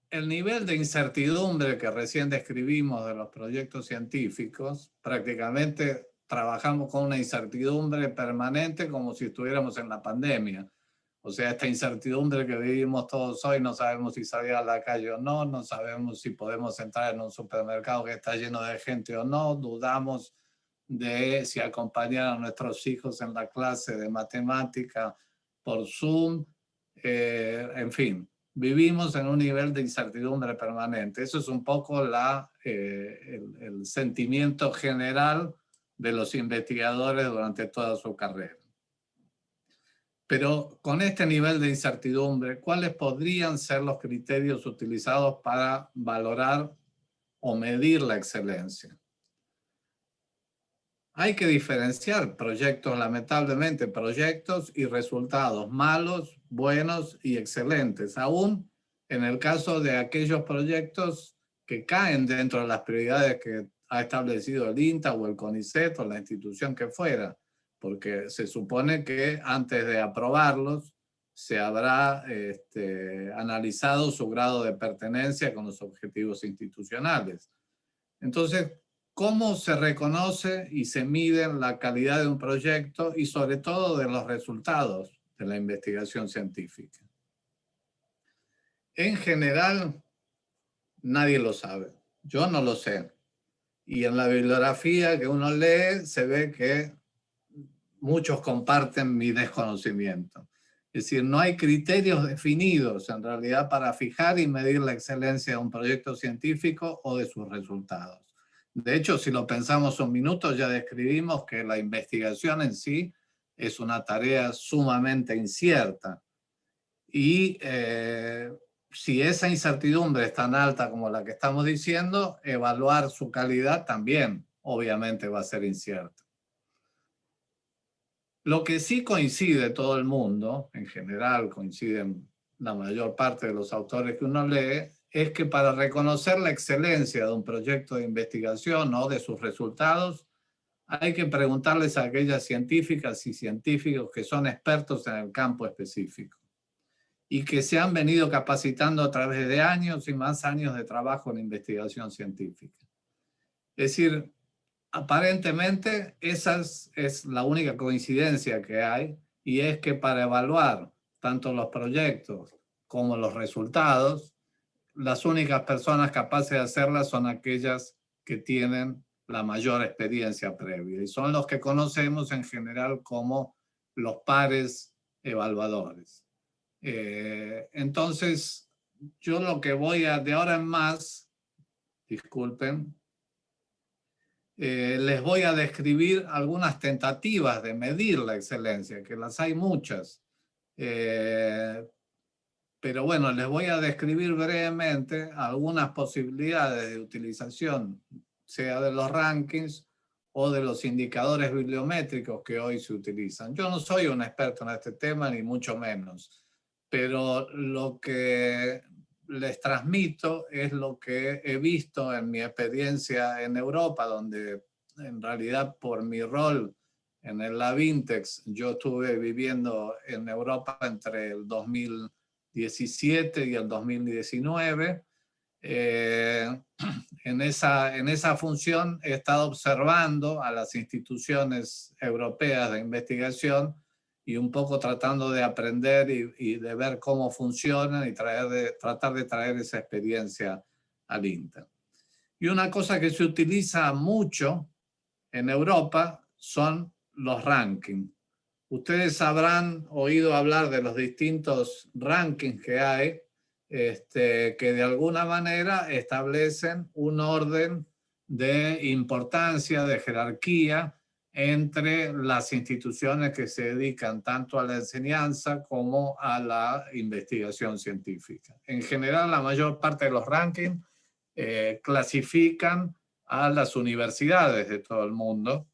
el nivel de incertidumbre que recién describimos de los proyectos científicos, prácticamente trabajamos con una incertidumbre permanente como si estuviéramos en la pandemia. O sea, esta incertidumbre que vivimos todos hoy, no sabemos si salir a la calle o no, no sabemos si podemos entrar en un supermercado que está lleno de gente o no, dudamos de si acompañar a nuestros hijos en la clase de matemática por Zoom, en fin. Vivimos en un nivel de incertidumbre permanente. Eso es un poco el sentimiento general de los investigadores durante toda su carrera. Pero con este nivel de incertidumbre, ¿cuáles podrían ser los criterios utilizados para valorar o medir la excelencia? Hay que diferenciar proyectos, lamentablemente, proyectos y resultados malos, buenos y excelentes, aún en el caso de aquellos proyectos que caen dentro de las prioridades que ha establecido el INTA o el CONICET o la institución que fuera, porque se supone que antes de aprobarlos se habrá analizado su grado de pertenencia con los objetivos institucionales. Entonces, ¿cómo se reconoce y se mide la calidad de un proyecto y sobre todo de los resultados de la investigación científica? En general, nadie lo sabe. Yo no lo sé. Y en la bibliografía que uno lee se ve que muchos comparten mi desconocimiento. Es decir, no hay criterios definidos en realidad para fijar y medir la excelencia de un proyecto científico o de sus resultados. De hecho, si lo pensamos un minuto, ya describimos que la investigación en sí es una tarea sumamente incierta. Y si esa incertidumbre es tan alta como la que estamos diciendo, evaluar su calidad también obviamente va a ser incierto. Lo que sí coincide todo el mundo, en general coinciden la mayor parte de los autores que uno lee, es que para reconocer la excelencia de un proyecto de investigación o de sus resultados, hay que preguntarles a aquellas científicas y científicos que son expertos en el campo específico y que se han venido capacitando a través de años y más años de trabajo en investigación científica. Es decir, aparentemente esa es la única coincidencia que hay, y es que para evaluar tanto los proyectos como los resultados, las únicas personas capaces de hacerlas son aquellas que tienen la mayor experiencia previa, y son los que conocemos en general como los pares evaluadores. Entonces, yo lo que voy de ahora en más, disculpen, les voy a describir algunas tentativas de medir la excelencia, que las hay muchas. Pero bueno, les voy a describir brevemente algunas posibilidades de utilización, sea de los rankings o de los indicadores bibliométricos que hoy se utilizan. Yo no soy un experto en este tema, ni mucho menos, pero lo que les transmito es lo que he visto en mi experiencia en Europa, donde en realidad por mi rol en el Labintex yo estuve viviendo en Europa entre el 2017 y el 2019, En esa función he estado observando a las instituciones europeas de investigación y un poco tratando de aprender y de ver cómo funcionan y tratar de traer esa experiencia al INTA. Y una cosa que se utiliza mucho en Europa son los rankings. Ustedes habrán oído hablar de los distintos rankings que hay, que de alguna manera establecen un orden de importancia, de jerarquía entre las instituciones que se dedican tanto a la enseñanza como a la investigación científica. En general, la mayor parte de los rankings clasifican a las universidades de todo el mundo,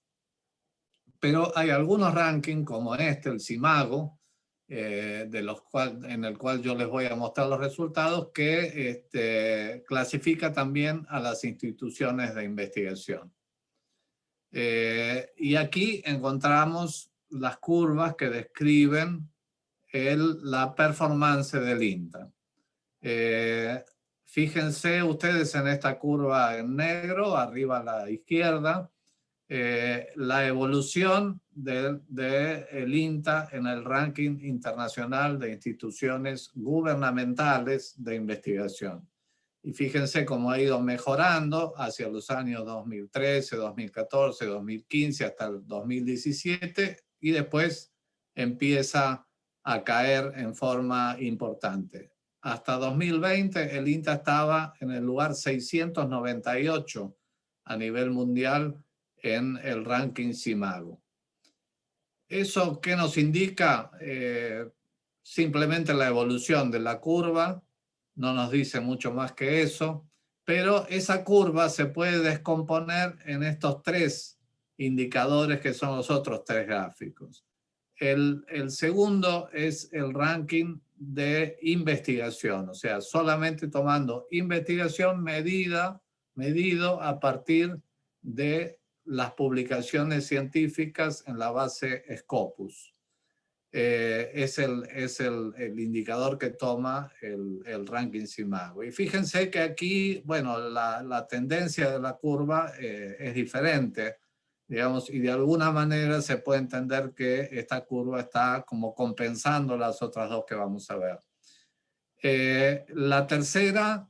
pero hay algunos rankings como el CIMAGO, en el cual yo les voy a mostrar los resultados, que clasifica también a las instituciones de investigación. Y aquí encontramos las curvas que describen la performance del INTA. Fíjense ustedes en esta curva en negro, arriba a la izquierda, la evolución del INTA en el ranking internacional de instituciones gubernamentales de investigación. Y fíjense cómo ha ido mejorando hacia los años 2013, 2014, 2015 hasta el 2017 y después empieza a caer en forma importante. Hasta 2020 el INTA estaba en el lugar 698 a nivel mundial en el ranking CIMAGO. ¿Eso qué nos indica? Simplemente la evolución de la curva, no nos dice mucho más que eso, pero esa curva se puede descomponer en estos tres indicadores que son los otros tres gráficos. El segundo es el ranking de investigación, o sea, solamente tomando investigación medido a partir de las publicaciones científicas en la base Scopus. Es el indicador que toma el ranking CIMAGO. Y fíjense que aquí, bueno, la tendencia de la curva es diferente, digamos, y de alguna manera se puede entender que esta curva está como compensando las otras dos que vamos a ver. La tercera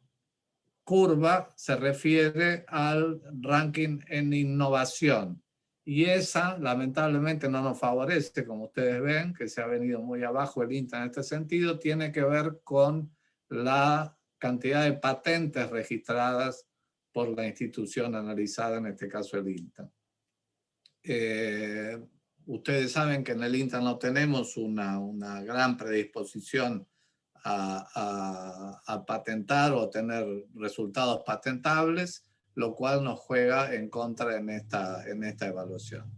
curva se refiere al ranking en innovación. Y esa, lamentablemente, no nos favorece, como ustedes ven, que se ha venido muy abajo el INTA en este sentido, tiene que ver con la cantidad de patentes registradas por la institución analizada, en este caso el INTA. Ustedes saben que en el INTA no tenemos una gran predisposición a patentar o tener resultados patentables, lo cual nos juega en contra en esta evaluación.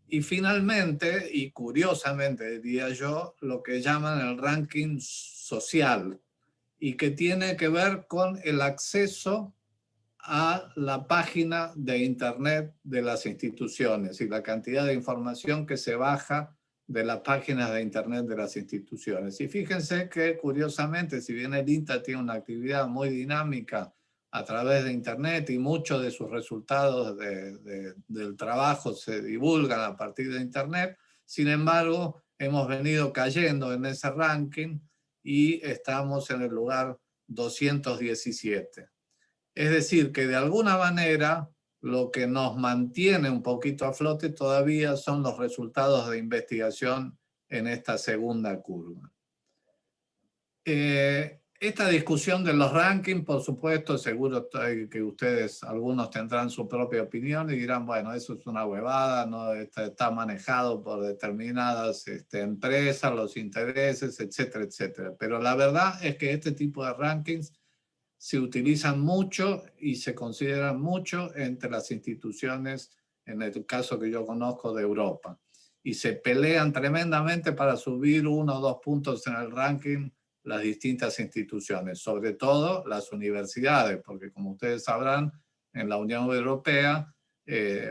Y finalmente, y curiosamente diría yo, lo que llaman el ranking social, y que tiene que ver con el acceso a la página de internet de las instituciones y la cantidad de información que se baja de las páginas de internet de las instituciones. Y fíjense que curiosamente, si bien el INTA tiene una actividad muy dinámica a través de internet y muchos de sus resultados del trabajo se divulgan a partir de internet, sin embargo, hemos venido cayendo en ese ranking y estamos en el lugar 217. Es decir, que de alguna manera lo que nos mantiene un poquito a flote todavía son los resultados de investigación en esta segunda curva. Esta discusión de los rankings, por supuesto, seguro que ustedes, algunos tendrán su propia opinión y dirán, bueno, eso es una huevada, ¿no? Está manejado por determinadas empresas, los intereses, etcétera, etcétera. Pero la verdad es que este tipo de rankings se utilizan mucho y se consideran mucho entre las instituciones, en el caso que yo conozco de Europa. Y se pelean tremendamente para subir 1 o 2 puntos en el ranking las distintas instituciones, sobre todo las universidades, porque como ustedes sabrán, en la Unión Europea,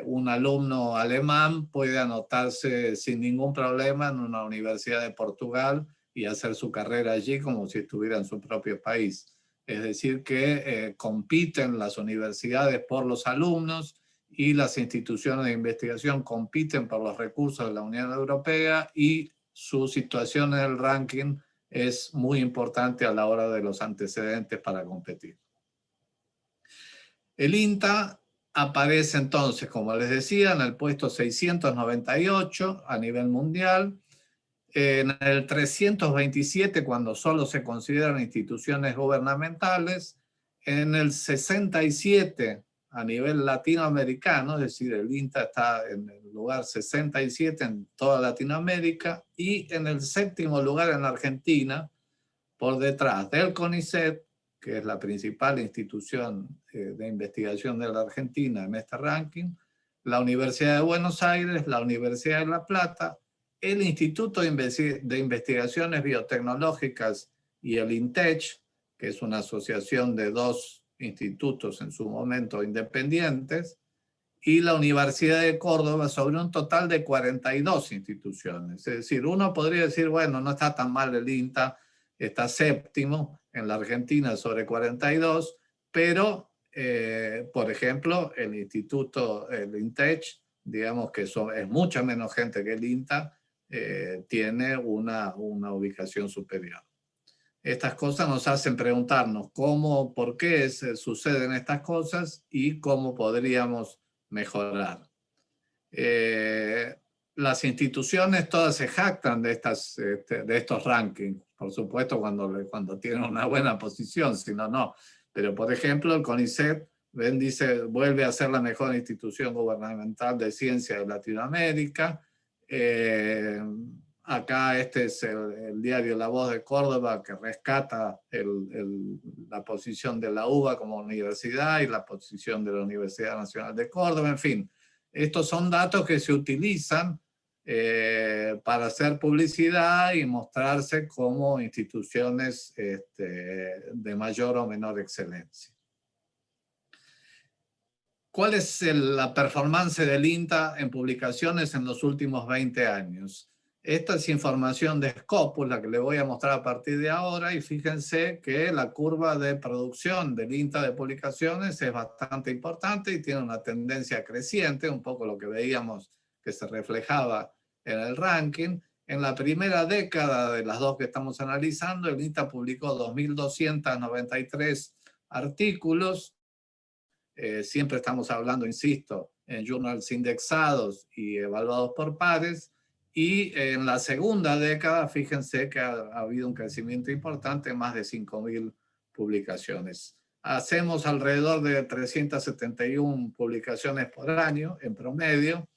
un alumno alemán puede anotarse sin ningún problema en una universidad de Portugal y hacer su carrera allí como si estuviera en su propio país. es decir, que compiten las universidades por los alumnos y las instituciones de investigación compiten por los recursos de la Unión Europea, y su situación en el ranking es muy importante a la hora de los antecedentes para competir. El INTA aparece entonces, como les decía, en el puesto 698 a nivel mundial, en el 327 cuando solo se consideran instituciones gubernamentales, en el 67 a nivel latinoamericano, es decir, el INTA está en el lugar 67 en toda Latinoamérica, y en el 7º lugar en Argentina, por detrás del CONICET, que es la principal institución de investigación de la Argentina en este ranking, la Universidad de Buenos Aires, la Universidad de La Plata, el Instituto de Investigaciones Biotecnológicas y el INTECH, que es una asociación de 2 institutos en su momento independientes, y la Universidad de Córdoba, sobre un total de 42 instituciones. Es decir, uno podría decir, bueno, no está tan mal el INTA, está 7º en la Argentina sobre 42, pero, por ejemplo, el instituto, el INTECH, digamos que es mucha menos gente que el INTA, tiene una ubicación superior. Estas cosas nos hacen preguntarnos cómo, por qué suceden estas cosas y cómo podríamos mejorar. Las instituciones todas se jactan de estos rankings, por supuesto cuando tienen una buena posición, si no, no. Pero por ejemplo el CONICET dice, vuelve a ser la mejor institución gubernamental de ciencia de Latinoamérica. Acá este es el diario La Voz de Córdoba, que rescata la posición de la UBA como universidad y la posición de la Universidad Nacional de Córdoba. En fin, estos son datos que se utilizan para hacer publicidad y mostrarse como instituciones de mayor o menor excelencia. ¿Cuál es la performance del INTA en publicaciones en los últimos 20 años? Esta es información de Scopus, la que le voy a mostrar a partir de ahora, y fíjense que la curva de producción del INTA de publicaciones es bastante importante y tiene una tendencia creciente, un poco lo que veíamos que se reflejaba en el ranking. En la primera década de las 2 que estamos analizando, el INTA publicó 2.293 artículos. Siempre estamos hablando, insisto, en journals indexados y evaluados por pares. Y en la segunda década, fíjense que ha habido un crecimiento importante, más de 5.000 publicaciones. Hacemos alrededor de 371 publicaciones por año, en promedio.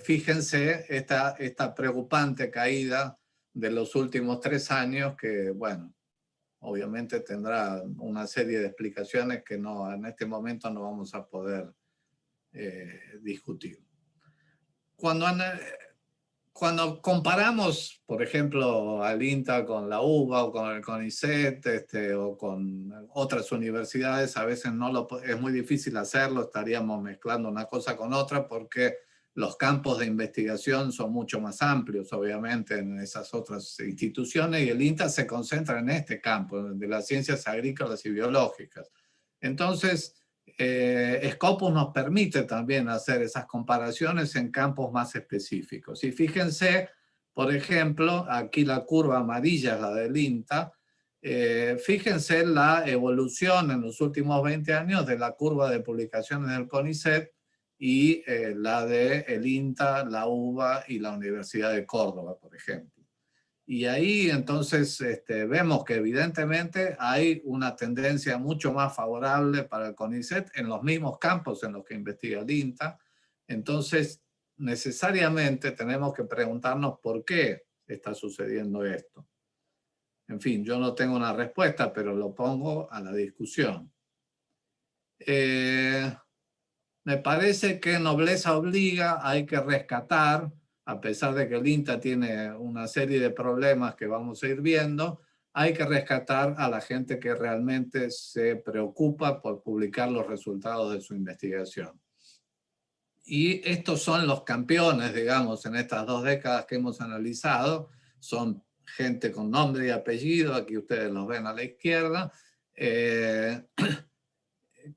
Fíjense esta preocupante caída de los últimos 3 años, que, bueno, obviamente tendrá una serie de explicaciones que en este momento no vamos a poder discutir. Cuando comparamos, por ejemplo, al INTA con la UBA o con el CONICET o con otras universidades, a veces es muy difícil hacerlo, estaríamos mezclando una cosa con otra porque los campos de investigación son mucho más amplios, obviamente, en esas otras instituciones, y el INTA se concentra en este campo, de las ciencias agrícolas y biológicas. Entonces, Scopus nos permite también hacer esas comparaciones en campos más específicos. Y fíjense, por ejemplo, aquí la curva amarilla es la del INTA. Fíjense la evolución en los últimos 20 años de la curva de publicaciones del CONICET y la del INTA, la UBA y la Universidad de Córdoba, por ejemplo. Y ahí entonces vemos que evidentemente hay una tendencia mucho más favorable para el CONICET en los mismos campos en los que investiga el INTA. Entonces, necesariamente tenemos que preguntarnos por qué está sucediendo esto. En fin, yo no tengo una respuesta, pero lo pongo a la discusión. Me parece que nobleza obliga, hay que rescatar, a pesar de que el INTA tiene una serie de problemas que vamos a ir viendo, hay que rescatar a la gente que realmente se preocupa por publicar los resultados de su investigación. Y estos son los campeones, digamos, en estas 2 décadas que hemos analizado. Son gente con nombre y apellido, aquí ustedes los ven a la izquierda,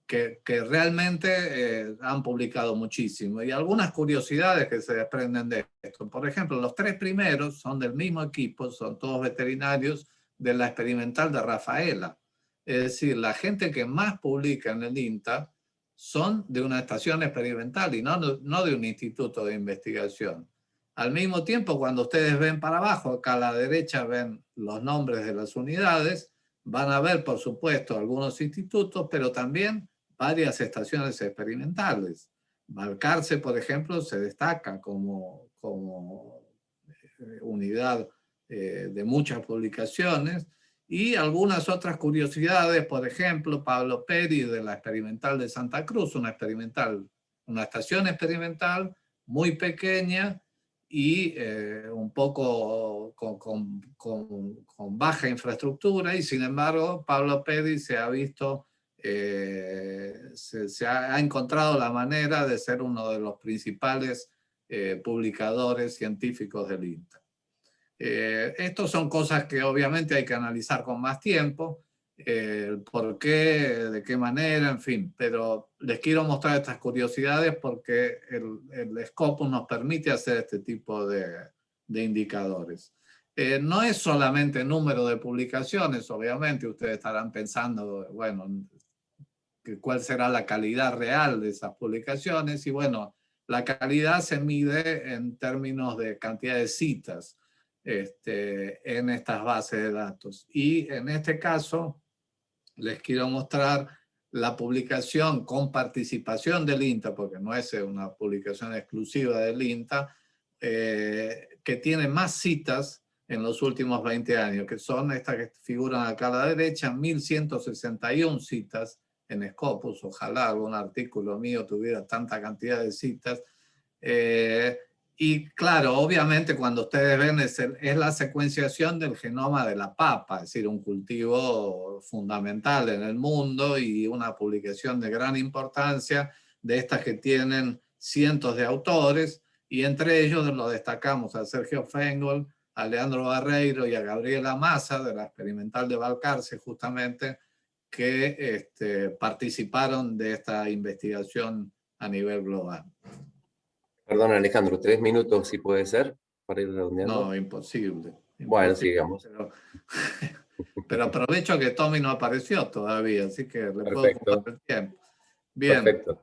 que realmente han publicado muchísimo. Y algunas curiosidades que se desprenden de esto. Por ejemplo, los 3 primeros son del mismo equipo, son todos veterinarios de la experimental de Rafaela. Es decir, la gente que más publica en el INTA son de una estación experimental y no de un instituto de investigación. Al mismo tiempo, cuando ustedes ven para abajo, acá a la derecha ven los nombres de las unidades, van a ver, por supuesto, algunos institutos, pero también varias estaciones experimentales. Balcarce, por ejemplo, se destaca como unidad de muchas publicaciones, y algunas otras curiosidades, por ejemplo, Pablo Peri de la Experimental de Santa Cruz, una estación experimental muy pequeña y un poco con baja infraestructura, y sin embargo Pablo Peri se ha visto, se ha encontrado la manera de ser uno de los principales publicadores científicos del INTA. Estos son cosas que obviamente hay que analizar con más tiempo, el por qué, de qué manera, en fin, pero les quiero mostrar estas curiosidades porque el Scopus nos permite hacer este tipo de indicadores. No es solamente número de publicaciones, obviamente ustedes estarán pensando, bueno, cuál será la calidad real de esas publicaciones, y bueno, la calidad se mide en términos de cantidad de citas en estas bases de datos. Y en este caso les quiero mostrar la publicación con participación del INTA, porque no es una publicación exclusiva del INTA, que tiene más citas en los últimos 20 años, que son estas que figuran acá a la derecha, 1161 citas en Scopus. Ojalá algún artículo mío tuviera tanta cantidad de citas. Y claro, obviamente cuando ustedes ven es la secuenciación del genoma de la papa, es decir, un cultivo fundamental en el mundo y una publicación de gran importancia, de estas que tienen cientos de autores, y entre ellos lo destacamos a Sergio Feingold, a Leandro Barreiro y a Gabriela Massa de la Experimental de Balcarce, justamente, que participaron de esta investigación a nivel global. Perdón, Alejandro, 3 minutos si puede ser, para ir redondeando. No, imposible. Bueno, sigamos. Pero aprovecho que Tommy no apareció todavía, así que le puedo ocupar el tiempo. Bien, perfecto.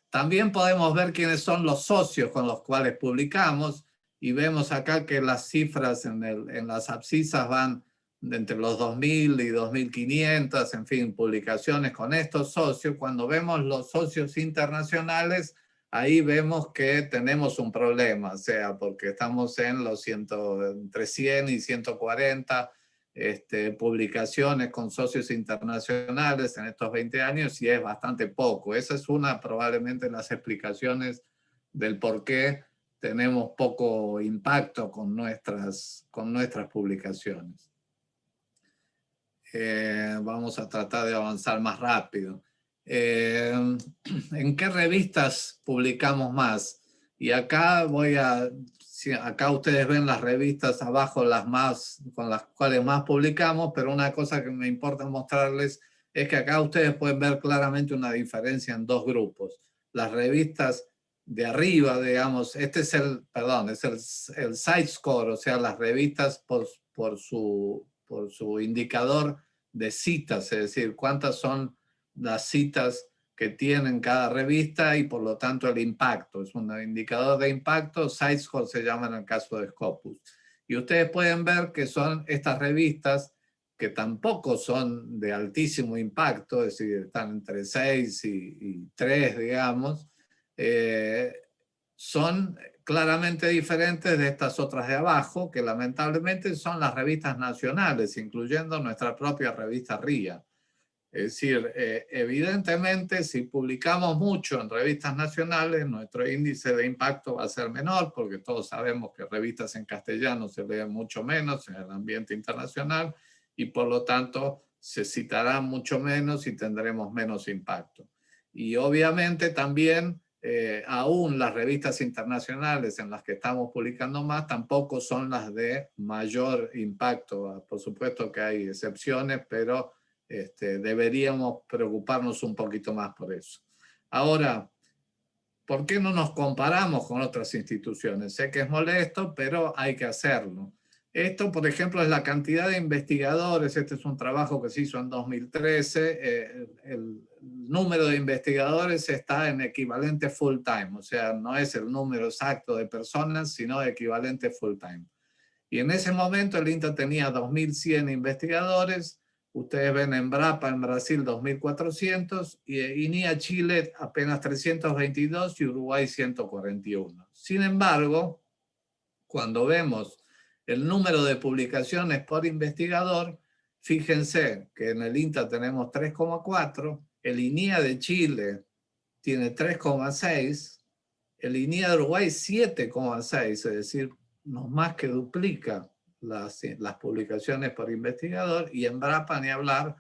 También podemos ver quiénes son los socios con los cuales publicamos, y vemos acá que las cifras en las abscisas van de entre los 2.000 y 2.500, en fin, publicaciones con estos socios. Cuando vemos los socios internacionales, ahí vemos que tenemos un problema, o sea, porque estamos en los entre 100 y 140 publicaciones con socios internacionales en estos 20 años, y es bastante poco. Esa es probablemente las explicaciones del por qué tenemos poco impacto con nuestras publicaciones. Vamos a tratar de avanzar más rápido. ¿En qué revistas publicamos más? Y acá acá ustedes ven las revistas abajo, con las cuales más publicamos, pero una cosa que me importa mostrarles es que acá ustedes pueden ver claramente una diferencia en 2 grupos. Las revistas de arriba, digamos, es el CiteScore, o sea, las revistas por su indicador de citas, es decir, cuántas son las citas que tienen cada revista y por lo tanto el impacto. Es un indicador de impacto, CiteScore se llama en el caso de Scopus. Y ustedes pueden ver que son estas revistas que tampoco son de altísimo impacto, es decir, están entre 6 y 3, digamos, son claramente diferentes de estas otras de abajo, que lamentablemente son las revistas nacionales, incluyendo nuestra propia revista RIA. Es decir, evidentemente, si publicamos mucho en revistas nacionales, nuestro índice de impacto va a ser menor, porque todos sabemos que revistas en castellano se leen mucho menos en el ambiente internacional, y por lo tanto se citarán mucho menos y tendremos menos impacto. Y obviamente también aún las revistas internacionales en las que estamos publicando más tampoco son las de mayor impacto. Por supuesto que hay excepciones, pero deberíamos preocuparnos un poquito más por eso. Ahora, ¿por qué no nos comparamos con otras instituciones? Sé que es molesto, pero hay que hacerlo. Esto, por ejemplo, es la cantidad de investigadores. Este es un trabajo que se hizo en 2013. El número de investigadores está en equivalente full time, o sea, no es el número exacto de personas, sino equivalente full time. Y en ese momento el INTA tenía 2.100 investigadores. Ustedes ven Embrapa en Brasil 2.400 y INIA Chile apenas 322 y Uruguay 141. Sin embargo, cuando vemos el número de publicaciones por investigador, fíjense que en el INTA tenemos 3,4, el INIA de Chile tiene 3,6, el INIA de Uruguay 7,6, es decir, no más que duplica las publicaciones por investigador, y en Embrapa ni hablar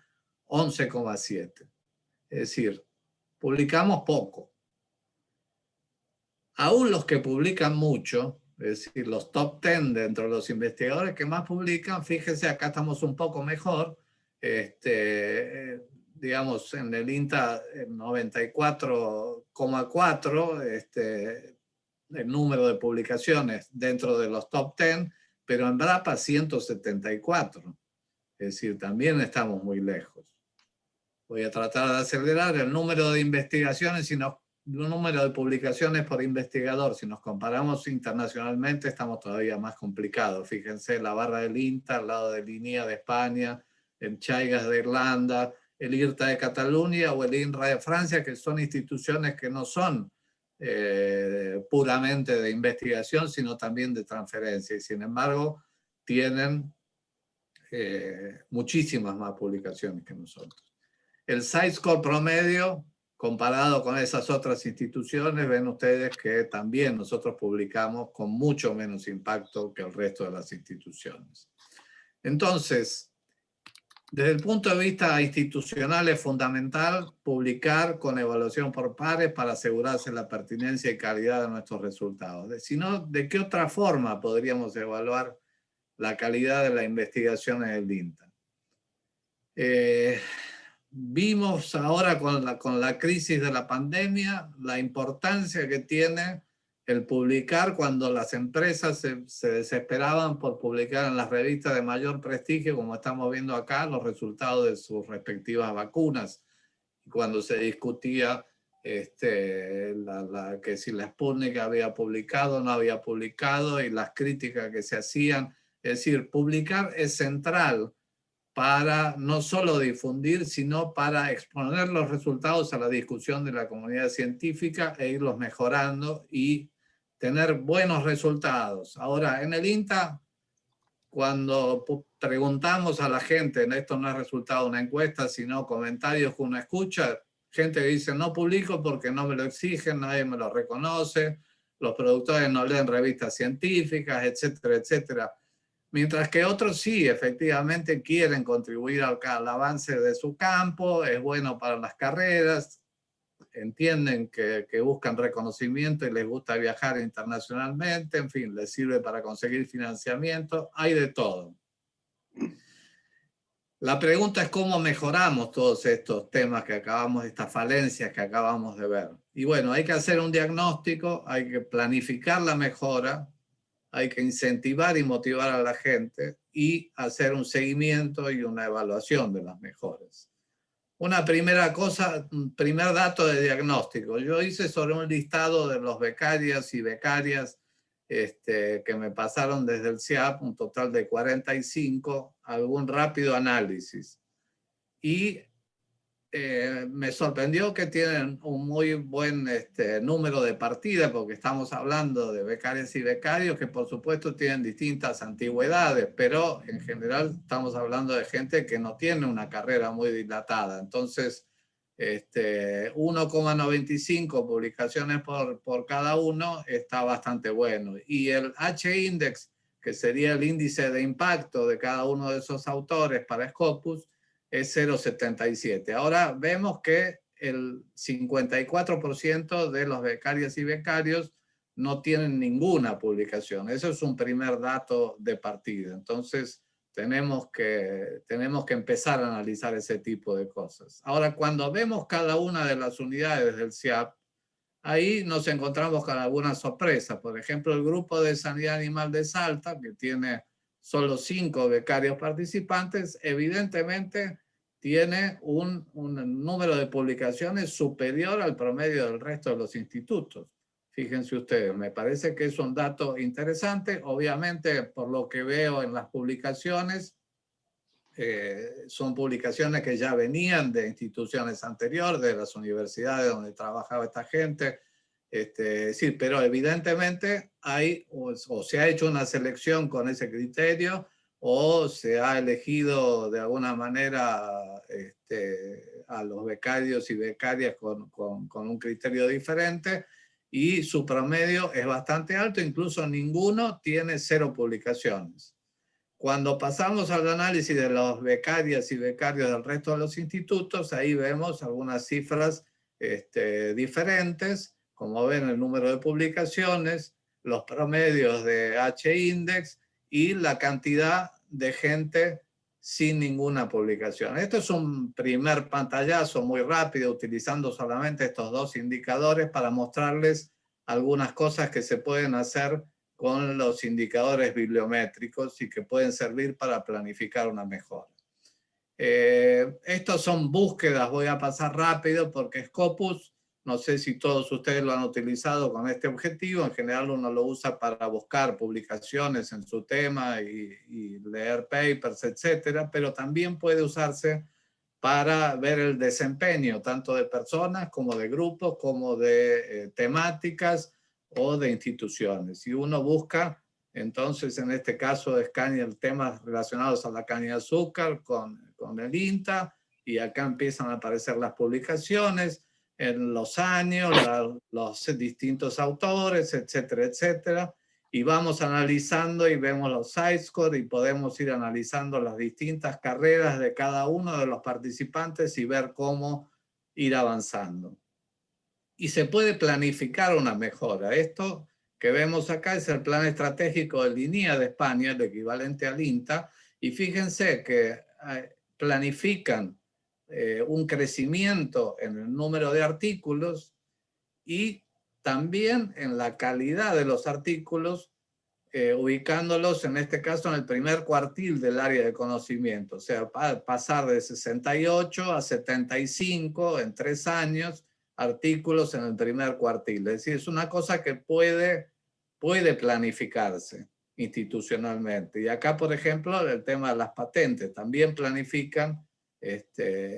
11,7. Es decir, publicamos poco. Aún los que publican mucho, es decir, los top 10 dentro de los investigadores que más publican, fíjense, acá estamos un poco mejor, digamos, en el INTA 94,4, el número de publicaciones dentro de los top 10, pero en Embrapa 174. Es decir, también estamos muy lejos. Voy a tratar de acelerar el número de investigaciones, el número de publicaciones por investigador. Si nos comparamos internacionalmente, estamos todavía más complicados. Fíjense, la barra del INTA al lado del INIA de España, el Chaigas de Irlanda, el IRTA de Cataluña o el INRA de Francia, que son instituciones que no son puramente de investigación, sino también de transferencia, y sin embargo tienen muchísimas más publicaciones que nosotros. El SciScore promedio, comparado con esas otras instituciones, ven ustedes que también nosotros publicamos con mucho menos impacto que el resto de las instituciones. Entonces, desde el punto de vista institucional es fundamental publicar con evaluación por pares para asegurarse la pertinencia y calidad de nuestros resultados. Si no, ¿de qué otra forma podríamos evaluar la calidad de la investigación en el INTA? Vimos ahora con la crisis de la pandemia la importancia que tiene el publicar cuando las empresas se desesperaban por publicar en las revistas de mayor prestigio, como estamos viendo acá, los resultados de sus respectivas vacunas. Cuando se discutía que si la Sputnik había publicado o no había publicado y las críticas que se hacían. Es decir, publicar es central para no solo difundir, sino para exponer los resultados a la discusión de la comunidad científica e irlos mejorando y tener buenos resultados. Ahora, en el INTA, cuando preguntamos a la gente, esto no es resultado de una encuesta, sino comentarios que uno escucha, gente que dice, no publico porque no me lo exigen, nadie me lo reconoce, los productores no leen revistas científicas, etcétera, etcétera. Mientras que otros sí, efectivamente quieren contribuir al avance de su campo, es bueno para las carreras, entienden que buscan reconocimiento y les gusta viajar internacionalmente, en fin, les sirve para conseguir financiamiento, hay de todo. La pregunta es cómo mejoramos todos estos temas que acabamos, estas falencias que acabamos de ver. Y bueno, hay que hacer un diagnóstico, hay que planificar la mejora, hay que incentivar y motivar a la gente y hacer un seguimiento y una evaluación de las mejoras. Una primera cosa, un primer dato de diagnóstico. Yo hice sobre un listado de los becarios y becarias que me pasaron desde el CIAP, un total de 45, algún rápido análisis. Y me sorprendió que tienen un muy buen número de partidas, porque estamos hablando de becarias y becarios que por supuesto tienen distintas antigüedades, pero en general estamos hablando de gente que no tiene una carrera muy dilatada. Entonces, 1,95 publicaciones por cada uno está bastante bueno. Y el H-Index, que sería el índice de impacto de cada uno de esos autores para Scopus, es 0,77. Ahora vemos que el 54% de los becarias y becarios no tienen ninguna publicación. Eso es un primer dato de partida. Entonces, tenemos que empezar a analizar ese tipo de cosas. Ahora, cuando vemos cada una de las unidades del CIAP, ahí nos encontramos con alguna sorpresa. Por ejemplo, el grupo de sanidad animal de Salta, que tiene solo 5 becarios participantes, evidentemente tiene un número de publicaciones superior al promedio del resto de los institutos. Fíjense ustedes, me parece que es un dato interesante. Obviamente, por lo que veo en las publicaciones, son publicaciones que ya venían de instituciones anteriores, de las universidades donde trabajaba esta gente. Sí, pero evidentemente hay o se ha hecho una selección con ese criterio o se ha elegido de alguna manera a los becarios y becarias con un criterio diferente, y su promedio es bastante alto, incluso ninguno tiene 0 publicaciones. Cuando pasamos al análisis de los becarias y becarios del resto de los institutos, ahí vemos algunas cifras diferentes, como ven el número de publicaciones, los promedios de H-index y la cantidad de gente sin ninguna publicación. Esto es un primer pantallazo muy rápido, utilizando solamente estos 2 indicadores para mostrarles algunas cosas que se pueden hacer con los indicadores bibliométricos y que pueden servir para planificar una mejora. Estos son búsquedas, voy a pasar rápido porque Scopus, no sé si todos ustedes lo han utilizado con este objetivo. En general uno lo usa para buscar publicaciones en su tema y leer papers, etcétera, pero también puede usarse para ver el desempeño tanto de personas como de grupos, como de temáticas o de instituciones. Si uno busca, entonces en este caso escanea temas relacionados a la caña de azúcar con el INTA, y acá empiezan a aparecer las publicaciones, en los años, los distintos autores, etcétera, etcétera. Y vamos analizando y vemos los site-score y podemos ir analizando las distintas carreras de cada uno de los participantes y ver cómo ir avanzando. Y se puede planificar una mejora. Esto que vemos acá es el plan estratégico de línea de España, el equivalente al INTA, y fíjense que planifican un crecimiento en el número de artículos y también en la calidad de los artículos, ubicándolos en este caso en el primer cuartil del área de conocimiento, o sea, pasar de 68 a 75 en 3 años, artículos en el primer cuartil. Es decir, es una cosa que puede planificarse institucionalmente. Y acá, por ejemplo, el tema de las patentes, también planifican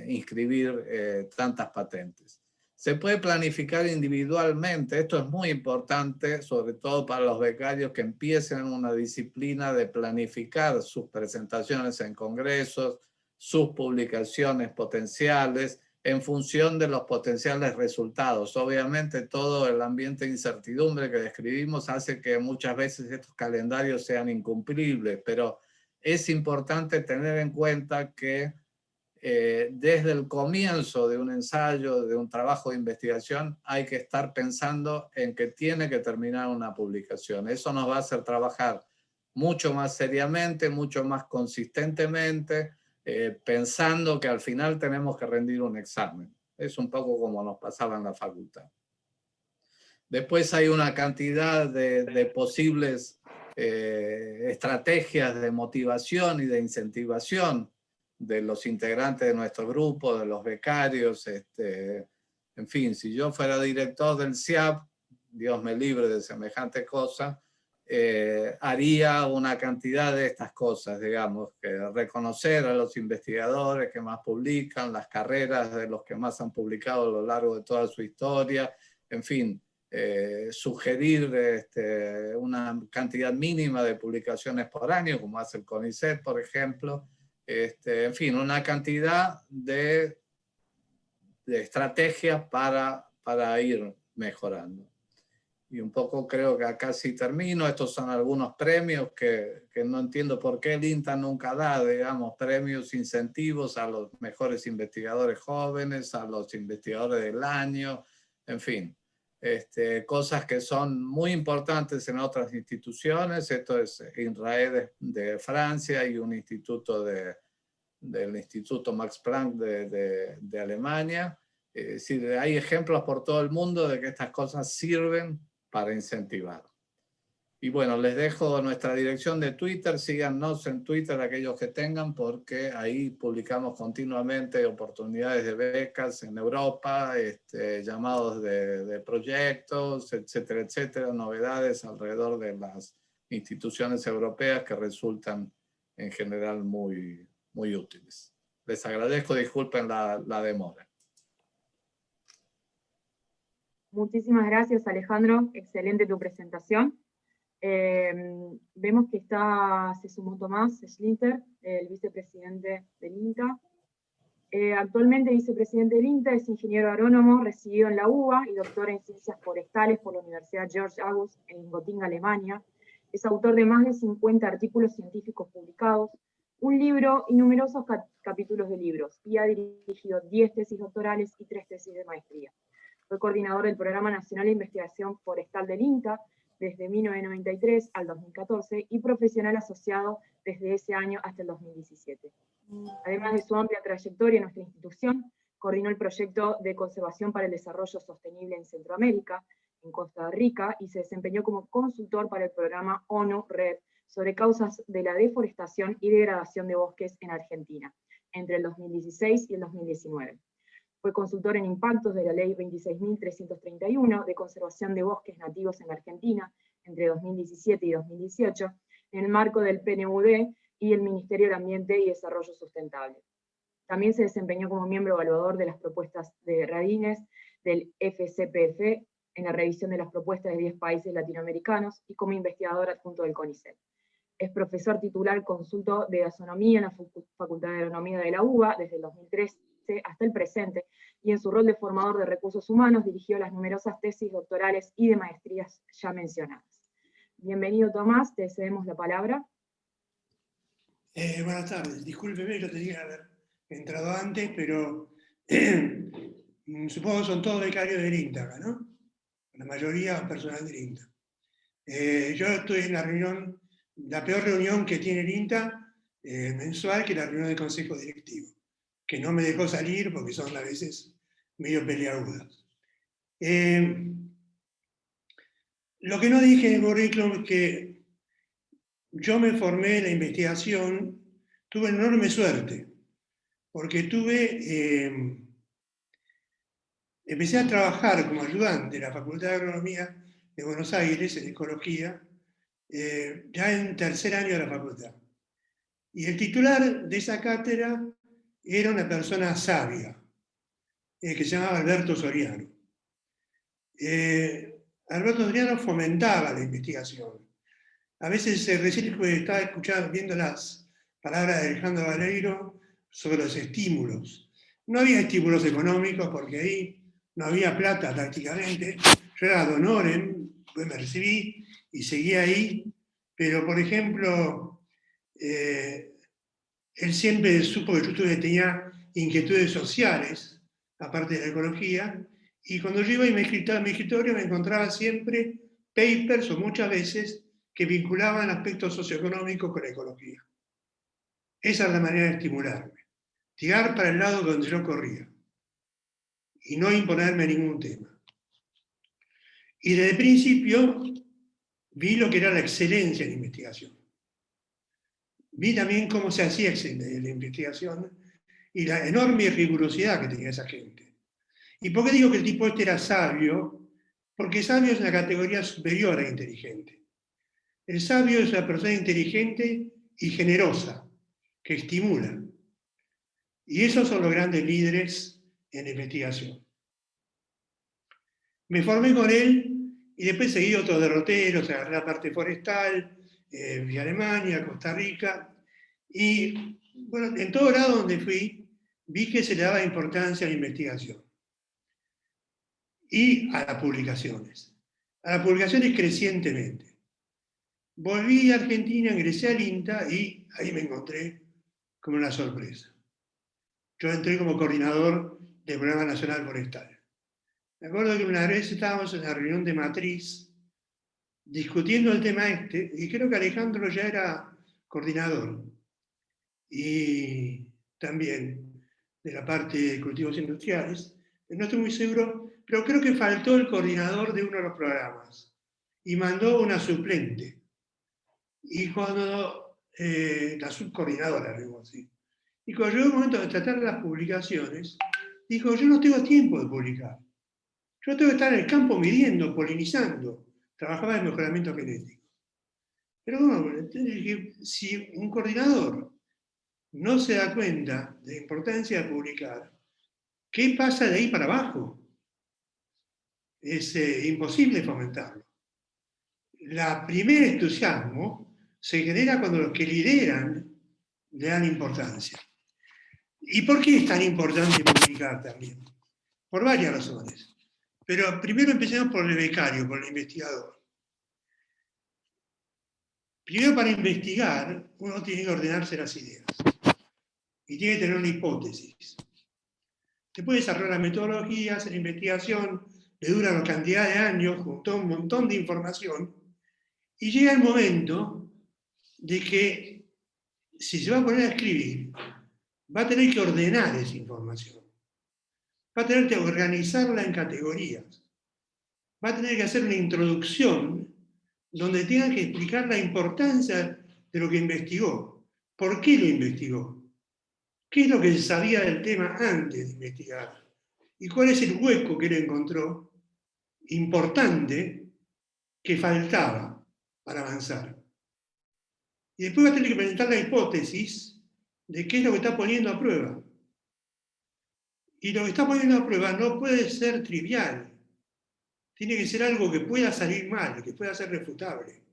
inscribir tantas patentes. Se puede planificar individualmente. Esto es muy importante, sobre todo para los becarios que empiecen una disciplina de planificar sus presentaciones en congresos, sus publicaciones potenciales, en función de los potenciales resultados. Obviamente todo el ambiente de incertidumbre que describimos hace que muchas veces estos calendarios sean incumplibles, pero es importante tener en cuenta que desde el comienzo de un ensayo, de un trabajo de investigación, hay que estar pensando en que tiene que terminar una publicación. Eso nos va a hacer trabajar mucho más seriamente, mucho más consistentemente, pensando que al final tenemos que rendir un examen. Es un poco como nos pasaba en la facultad. Después hay una cantidad de posibles estrategias de motivación y de incentivación de los integrantes de nuestro grupo, de los becarios. En fin, si yo fuera director del CIAP, Dios me libre de semejante cosa, haría una cantidad de estas cosas, digamos, que reconocer a los investigadores que más publican, las carreras de los que más han publicado a lo largo de toda su historia, en fin, sugerir una cantidad mínima de publicaciones por año, como hace el CONICET, por ejemplo, en fin, una cantidad de estrategias para ir mejorando. Y un poco creo que acá sí termino. Estos son algunos premios que no entiendo por qué el INTA nunca da, digamos, premios, incentivos a los mejores investigadores jóvenes, a los investigadores del año, en fin. Cosas que son muy importantes en otras instituciones. Esto es INRAE de Francia y un instituto del Instituto Max Planck de Alemania. Es decir, hay ejemplos por todo el mundo de que estas cosas sirven para incentivar. Y bueno, les dejo nuestra dirección de Twitter. Síganos en Twitter aquellos que tengan, porque ahí publicamos continuamente oportunidades de becas en Europa, llamados de proyectos, etcétera, etcétera, novedades alrededor de las instituciones europeas que resultan en general muy, muy útiles. Les agradezco, disculpen la demora. Muchísimas gracias, Alejandro. Excelente tu presentación. Vemos que se sumó Tomás Schlinter, el vicepresidente del INTA. Actualmente vicepresidente del INTA, es ingeniero agrónomo, recibido en la UBA y doctor en ciencias forestales por la Universidad George August en Gotinga, Alemania. Es autor de más de 50 artículos científicos publicados, un libro y numerosos capítulos de libros, y ha dirigido 10 tesis doctorales y 3 tesis de maestría. Fue coordinador del Programa Nacional de Investigación Forestal del INTA desde 1993 al 2014 y profesional asociado desde ese año hasta el 2017. Además de su amplia trayectoria en nuestra institución, coordinó el proyecto de conservación para el desarrollo sostenible en Centroamérica, en Costa Rica, y se desempeñó como consultor para el programa ONU-RED sobre causas de la deforestación y degradación de bosques en Argentina, entre el 2016 y el 2019. Fue consultor en impactos de la Ley 26.331 de conservación de bosques nativos en Argentina entre 2017 y 2018, en el marco del PNUD y el Ministerio del Ambiente y Desarrollo Sustentable. También se desempeñó como miembro evaluador de las propuestas de RADINES del FCPF en la revisión de las propuestas de 10 países latinoamericanos y como investigador adjunto del CONICET. Es profesor titular consulto de gastronomía en la Facultad de Agronomía de la UBA desde el 2013 hasta el presente, y en su rol de formador de recursos humanos dirigió las numerosas tesis doctorales y de maestrías ya mencionadas. Bienvenido, Tomás, te cedemos la palabra. Buenas tardes, discúlpeme, yo tenía que haber entrado antes, pero supongo que son todos becarios del INTA acá, ¿no? La mayoría personal del INTA. Yo estoy en la reunión, la peor reunión que tiene el INTA mensual, que es la reunión del consejo directivo, que no me dejó salir porque son a veces medio peleagudas. Lo que no dije en el currículum es que yo me formé en la investigación, tuve enorme suerte, porque empecé a trabajar como ayudante de la Facultad de Agronomía de Buenos Aires, en Ecología, ya en tercer año de la facultad. Y el titular de esa cátedra era una persona sabia, que se llamaba Alberto Soriano. Alberto Soriano fomentaba la investigación. A veces recién estaba viendo las palabras de Alejandro Baleiro sobre los estímulos. No había estímulos económicos porque ahí no había plata prácticamente. Yo era ad honorem, pues me recibí y seguí ahí, pero por ejemplo, él siempre supo que yo tenía inquietudes sociales, aparte de la ecología, y cuando yo iba a mi escritorio me encontraba siempre papers, o muchas veces, que vinculaban aspectos socioeconómicos con la ecología. Esa es la manera de estimularme. Tirar para el lado donde yo corría. Y no imponerme ningún tema. Y desde el principio vi lo que era la excelencia en la investigación. Vi también cómo se hacía la investigación y la enorme rigurosidad que tenía esa gente. ¿Y por qué digo que el tipo este era sabio? Porque sabio es una categoría superior a inteligente. El sabio es una persona inteligente y generosa, que estimula. Y esos son los grandes líderes en la investigación. Me formé con él y después seguí otros derroteros, agarré la parte forestal, fui a Alemania, Costa Rica, y bueno, en todo lado donde fui, vi que se le daba importancia a la investigación y a las publicaciones. a las publicaciones crecientemente. Volví a Argentina, ingresé al INTA y ahí me encontré como una sorpresa. Yo entré como coordinador del Programa Nacional Forestal. Me acuerdo que una vez estábamos en la reunión de matriz discutiendo el tema este, y creo que Alejandro ya era coordinador. Y también de la parte de cultivos industriales. No estoy muy seguro, pero creo que faltó el coordinador de uno de los programas y mandó una suplente. Y cuando, la subcoordinadora, digo así. Y cuando llegó el momento de tratar las publicaciones, dijo, yo no tengo tiempo de publicar. Yo tengo que estar en el campo midiendo, polinizando. Trabajaba en mejoramiento genético. Pero bueno, entonces dije, si un coordinador no se da cuenta de la importancia de publicar, ¿qué pasa de ahí para abajo? Es imposible fomentarlo. El primer entusiasmo se genera cuando los que lideran le dan importancia. ¿Y por qué es tan importante publicar también? Por varias razones. Pero primero empecemos por el becario, por el investigador. Primero, para investigar, uno tiene que ordenarse las ideas. Y tiene que tener una hipótesis. Después desarrollar la metodología, hacer investigación, le dura una cantidad de años, juntó un montón de información, y llega el momento de que, si se va a poner a escribir, va a tener que ordenar esa información. Va a tener que organizarla en categorías. Va a tener que hacer una introducción donde tenga que explicar la importancia de lo que investigó. ¿Por qué lo investigó? ¿Qué es lo que sabía del tema antes de investigar? ¿Y cuál es el hueco que él encontró importante que faltaba para avanzar? Y después va a tener que presentar la hipótesis de qué es lo que está poniendo a prueba. Y lo que está poniendo a prueba no puede ser trivial. Tiene que ser algo que pueda salir mal, que pueda ser refutable.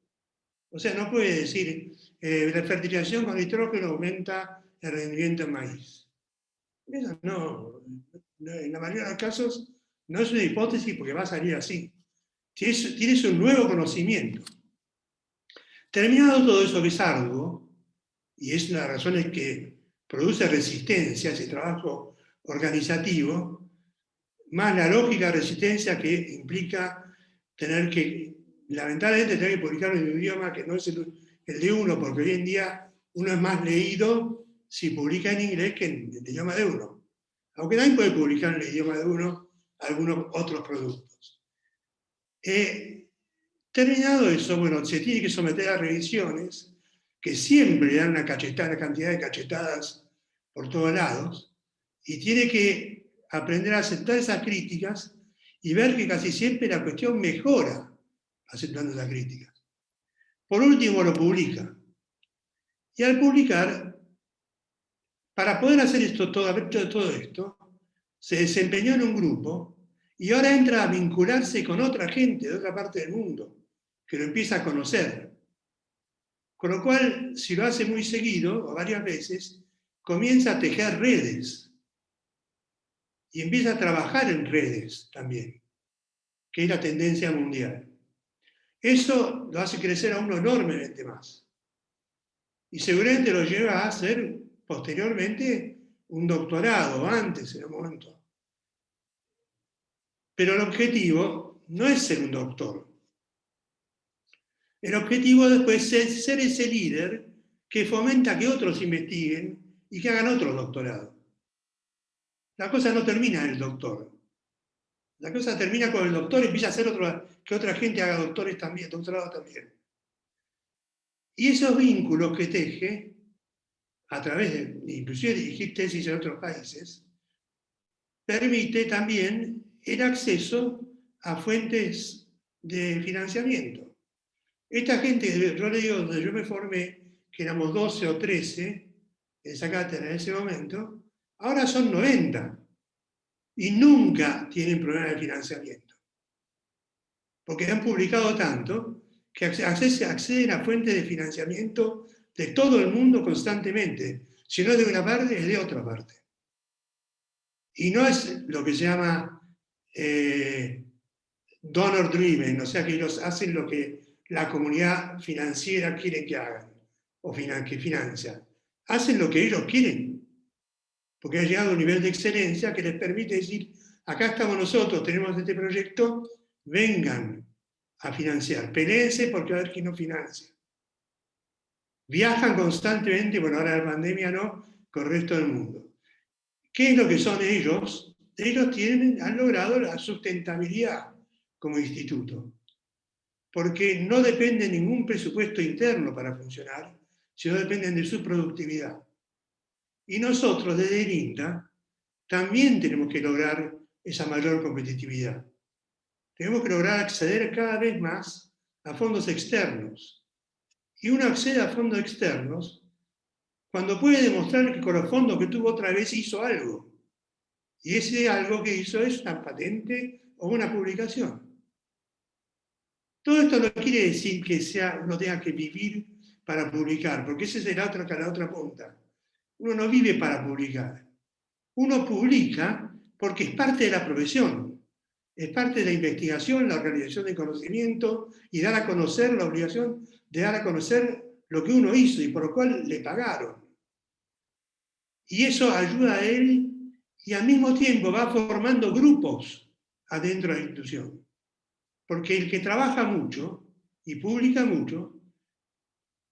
O sea, no puede decir, la fertilización con nitrógeno aumenta el rendimiento en maíz. Eso no, en la mayoría de los casos no es una hipótesis porque va a salir así. Tienes un nuevo conocimiento. Terminado todo eso que es arduo, y es una de las razones que produce resistencia, ese trabajo organizativo, más la lógica de resistencia que implica tener que, lamentablemente, tener que publicar en un idioma que no es el de uno, porque hoy en día uno es más leído si publica en inglés que en el idioma de uno. Aunque también puede publicar en el idioma de uno algunos otros productos. Terminado eso, bueno, se tiene que someter a revisiones que siempre dan una cantidad de cachetadas por todos lados, y tiene que aprender a aceptar esas críticas y ver que casi siempre la cuestión mejora aceptando esas críticas. Por último, lo publica. Y al publicar, para poder hacer todo esto, se desempeñó en un grupo y ahora entra a vincularse con otra gente de otra parte del mundo, que lo empieza a conocer. Con lo cual, si lo hace muy seguido, o varias veces, comienza a tejer redes. Y empieza a trabajar en redes también, que es la tendencia mundial. Eso lo hace crecer a uno enormemente más. Y seguramente lo lleva a hacer posteriormente un doctorado, antes en un momento. Pero el objetivo no es ser un doctor. El objetivo después es ser ese líder que fomenta que otros investiguen y que hagan otros doctorados. La cosa no termina en el doctor. La cosa termina con el doctor y empieza a hacer que otra gente haga doctorados también. Y esos vínculos que teje, a través de, inclusive dirigir tesis en otros países, permite también el acceso a fuentes de financiamiento. Esta gente, yo le digo, donde yo me formé, que éramos 12 o 13 en esa cátedra en ese momento, ahora son 90 y nunca tienen problema de financiamiento. Porque han publicado tanto que acceden a fuentes de financiamiento de todo el mundo constantemente. Si no es de una parte, es de otra parte. Y no es lo que se llama donor driven, o sea que ellos hacen lo que la comunidad financiera quiere que hagan, o que financia. Hacen lo que ellos quieren, porque ha llegado a un nivel de excelencia que les permite decir, acá estamos nosotros, tenemos este proyecto, vengan a financiar, peleense porque va a haber quien no financia. Viajan constantemente, bueno, ahora la pandemia no, con el resto del mundo. ¿Qué es lo que son ellos? Ellos han logrado la sustentabilidad como instituto, porque no depende de ningún presupuesto interno para funcionar, sino dependen de su productividad. Y nosotros desde el INTA también tenemos que lograr esa mayor competitividad. Tenemos que lograr acceder cada vez más a fondos externos. Y uno accede a fondos externos cuando puede demostrar que con los fondos que tuvo otra vez hizo algo. Y ese algo que hizo es una patente o una publicación. Todo esto no quiere decir que uno tenga que vivir para publicar, porque esa es la otra punta. Uno no vive para publicar. Uno publica porque es parte de la profesión, es parte de la investigación, la organización de conocimiento y dar a conocer, la obligación de dar a conocer lo que uno hizo y por lo cual le pagaron. Y eso ayuda a él y al mismo tiempo va formando grupos adentro de la institución. Porque el que trabaja mucho y publica mucho,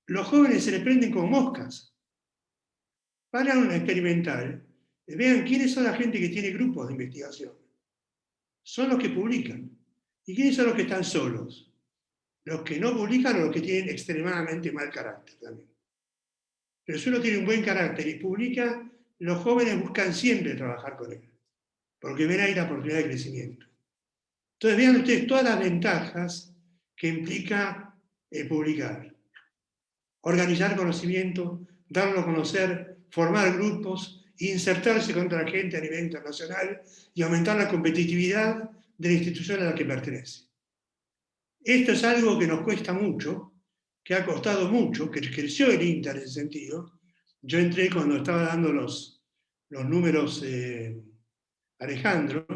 los jóvenes se le prenden como moscas. Van a una experimental, vean quiénes son la gente que tiene grupos de investigación. Son los que publican. ¿Y quiénes son los que están solos? Los que no publican o los que tienen extremadamente mal carácter también. Pero si uno tiene un buen carácter y publica, los jóvenes buscan siempre trabajar con él, porque ven ahí la oportunidad de crecimiento. Entonces vean ustedes todas las ventajas que implica publicar. Organizar conocimiento, darlo a conocer, formar grupos, insertarse contra la gente a nivel internacional y aumentar la competitividad de la institución a la que pertenece. Esto es algo que nos cuesta mucho, que ha costado mucho, que creció el INTA en ese sentido. Yo entré cuando estaba dando los números Alejandro,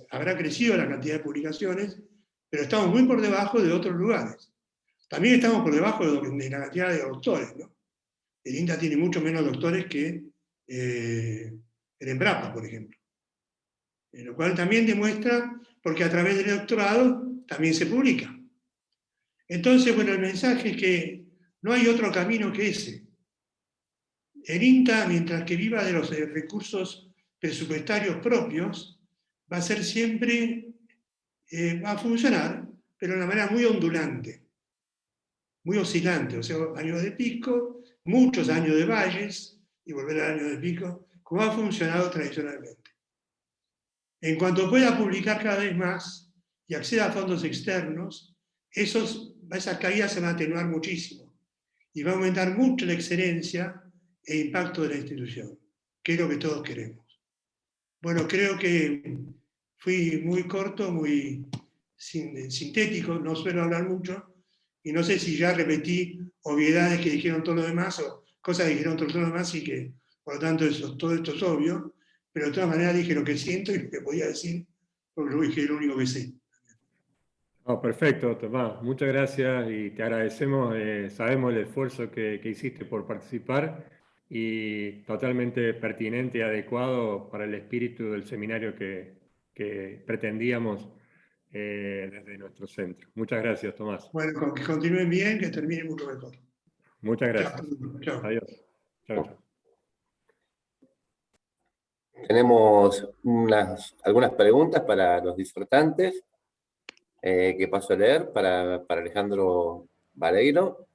habrá crecido la cantidad de publicaciones, pero estamos muy por debajo de otros lugares. También estamos por debajo de la cantidad de doctores, ¿no? El INTA tiene mucho menos doctores que el Embrapa, por ejemplo. Lo cual también demuestra, porque a través del doctorado también se publica. Entonces, bueno, el mensaje es que no hay otro camino que ese. El INTA, mientras que viva de los recursos presupuestarios propios, va a ser siempre, va a funcionar, pero de una manera muy ondulante, muy oscilante, o sea, años de pico, muchos años de valles, y volver al año de pico, como ha funcionado tradicionalmente. En cuanto pueda publicar cada vez más y acceda a fondos externos, esas caídas se van a atenuar muchísimo y va a aumentar mucho la excelencia e impacto de la institución, que es lo que todos queremos. Bueno, creo que fui muy corto, muy sintético, no suelo hablar mucho, y no sé si ya repetí obviedades que dijeron todos los demás o cosas que dijeron todos los demás y que, por lo tanto, todo esto es obvio, pero de todas maneras dije lo que siento y lo que podía decir, porque lo dije lo único que sé. Oh, perfecto, Tomás. Muchas gracias y te agradecemos. Sabemos el esfuerzo que hiciste por participar y totalmente pertinente y adecuado para el espíritu del seminario que pretendíamos desde nuestro centro. Muchas gracias, Tomás. Bueno, que continúen bien, que termine mucho mejor. Muchas gracias. Chao. Adiós. Chao, chao. Tenemos algunas preguntas para los disertantes que paso a leer para Alejandro Vareiro,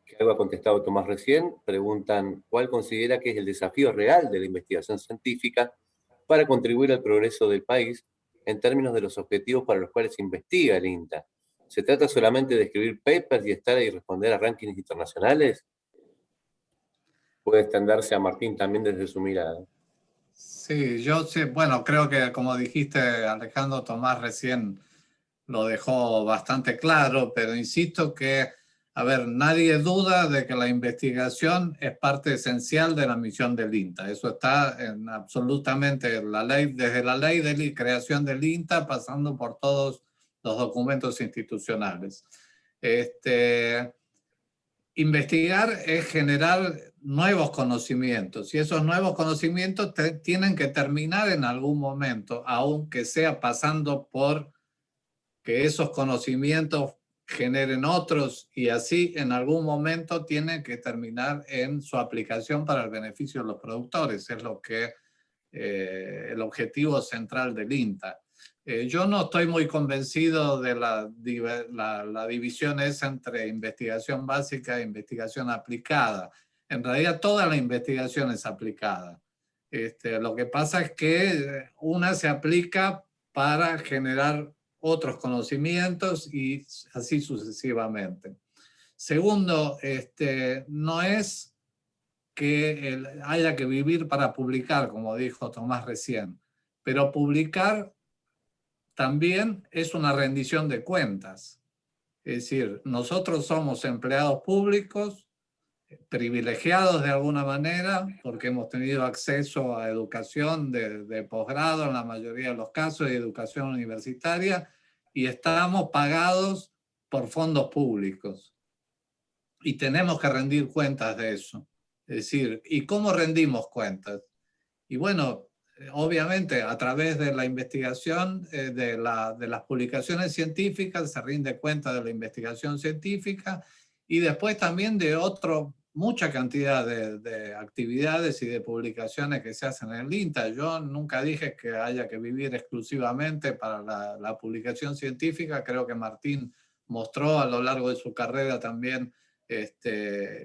que algo ha contestado Tomás recién. Preguntan, ¿cuál considera que es el desafío real de la investigación científica para contribuir al progreso del país en términos de los objetivos para los cuales se investiga el INTA? ¿Se trata solamente de escribir papers y estar ahí y responder a rankings internacionales? Puede extenderse a Martín también desde su mirada. Sí, yo sé, bueno, creo que como dijiste, Alejandro, Tomás recién lo dejó bastante claro, pero insisto que A ver, nadie duda de que la investigación es parte esencial de la misión del INTA. Eso está en absolutamente la ley, desde la ley de creación del INTA, pasando por todos los documentos institucionales. Investigar es generar nuevos conocimientos y esos nuevos conocimientos tienen que terminar en algún momento, aunque sea pasando por que esos conocimientos generen otros y así en algún momento tienen que terminar en su aplicación para el beneficio de los productores. Es lo que el objetivo central del INTA. Yo no estoy muy convencido de la división esa entre investigación básica e investigación aplicada. En realidad toda la investigación es aplicada. Lo que pasa es que una se aplica para generar otros conocimientos y así sucesivamente. Segundo, no es que haya que vivir para publicar, como dijo Tomás recién, pero publicar también es una rendición de cuentas. Es decir, nosotros somos empleados públicos, privilegiados de alguna manera, porque hemos tenido acceso a educación de posgrado en la mayoría de los casos, y educación universitaria, y estamos pagados por fondos públicos. Y tenemos que rendir cuentas de eso. Es decir, ¿y cómo rendimos cuentas? Y bueno, obviamente a través de la investigación, de las publicaciones científicas, se rinde cuenta de la investigación científica y después también de mucha cantidad de actividades y de publicaciones que se hacen en el INTA. Yo nunca dije que haya que vivir exclusivamente para la publicación científica. Creo que Martín mostró a lo largo de su carrera también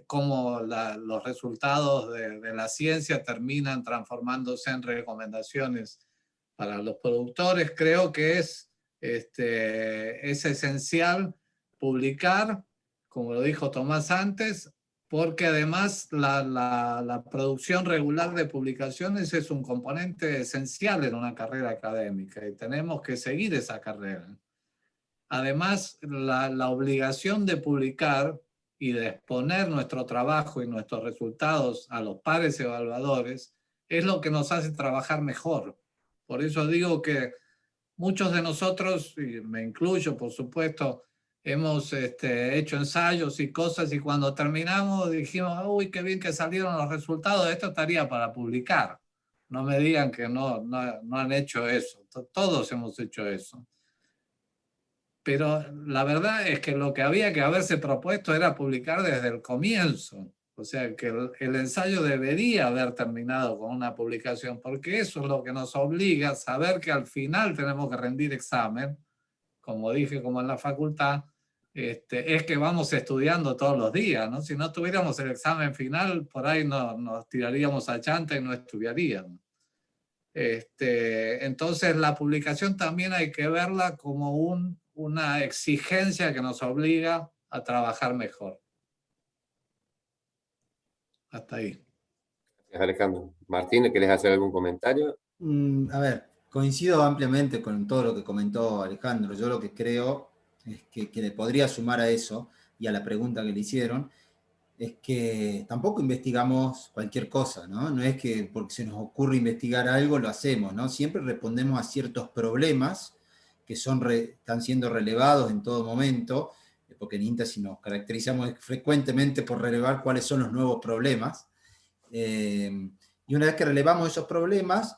cómo los resultados de la ciencia terminan transformándose en recomendaciones para los productores. Creo que es esencial publicar, como lo dijo Tomás antes, porque además la producción regular de publicaciones es un componente esencial en una carrera académica y tenemos que seguir esa carrera. Además, la obligación de publicar y de exponer nuestro trabajo y nuestros resultados a los pares evaluadores es lo que nos hace trabajar mejor. Por eso digo que muchos de nosotros, y me incluyo por supuesto, hemos hecho ensayos y cosas y cuando terminamos dijimos, uy, qué bien que salieron los resultados, esto estaría para publicar. No me digan que no han hecho eso, todos hemos hecho eso. Pero la verdad es que lo que había que haberse propuesto era publicar desde el comienzo. O sea, que el ensayo debería haber terminado con una publicación, porque eso es lo que nos obliga a saber que al final tenemos que rendir examen, como dije, como en la facultad, es que vamos estudiando todos los días, ¿no? Si no tuviéramos el examen final, por ahí nos tiraríamos a chanta y no estudiaríamos. Entonces, la publicación también hay que verla como una exigencia que nos obliga a trabajar mejor. Hasta ahí. Gracias, Alejandro. Martín, ¿querés hacer algún comentario? A ver, coincido ampliamente con todo lo que comentó Alejandro. Yo lo que creo es que le podría sumar a eso y a la pregunta que le hicieron, es que tampoco investigamos cualquier cosa, ¿no? No es que porque se nos ocurre investigar algo lo hacemos, ¿no? Siempre respondemos a ciertos problemas que están siendo relevados en todo momento, porque en INTA si nos caracterizamos frecuentemente por relevar cuáles son los nuevos problemas. Y una vez que relevamos esos problemas,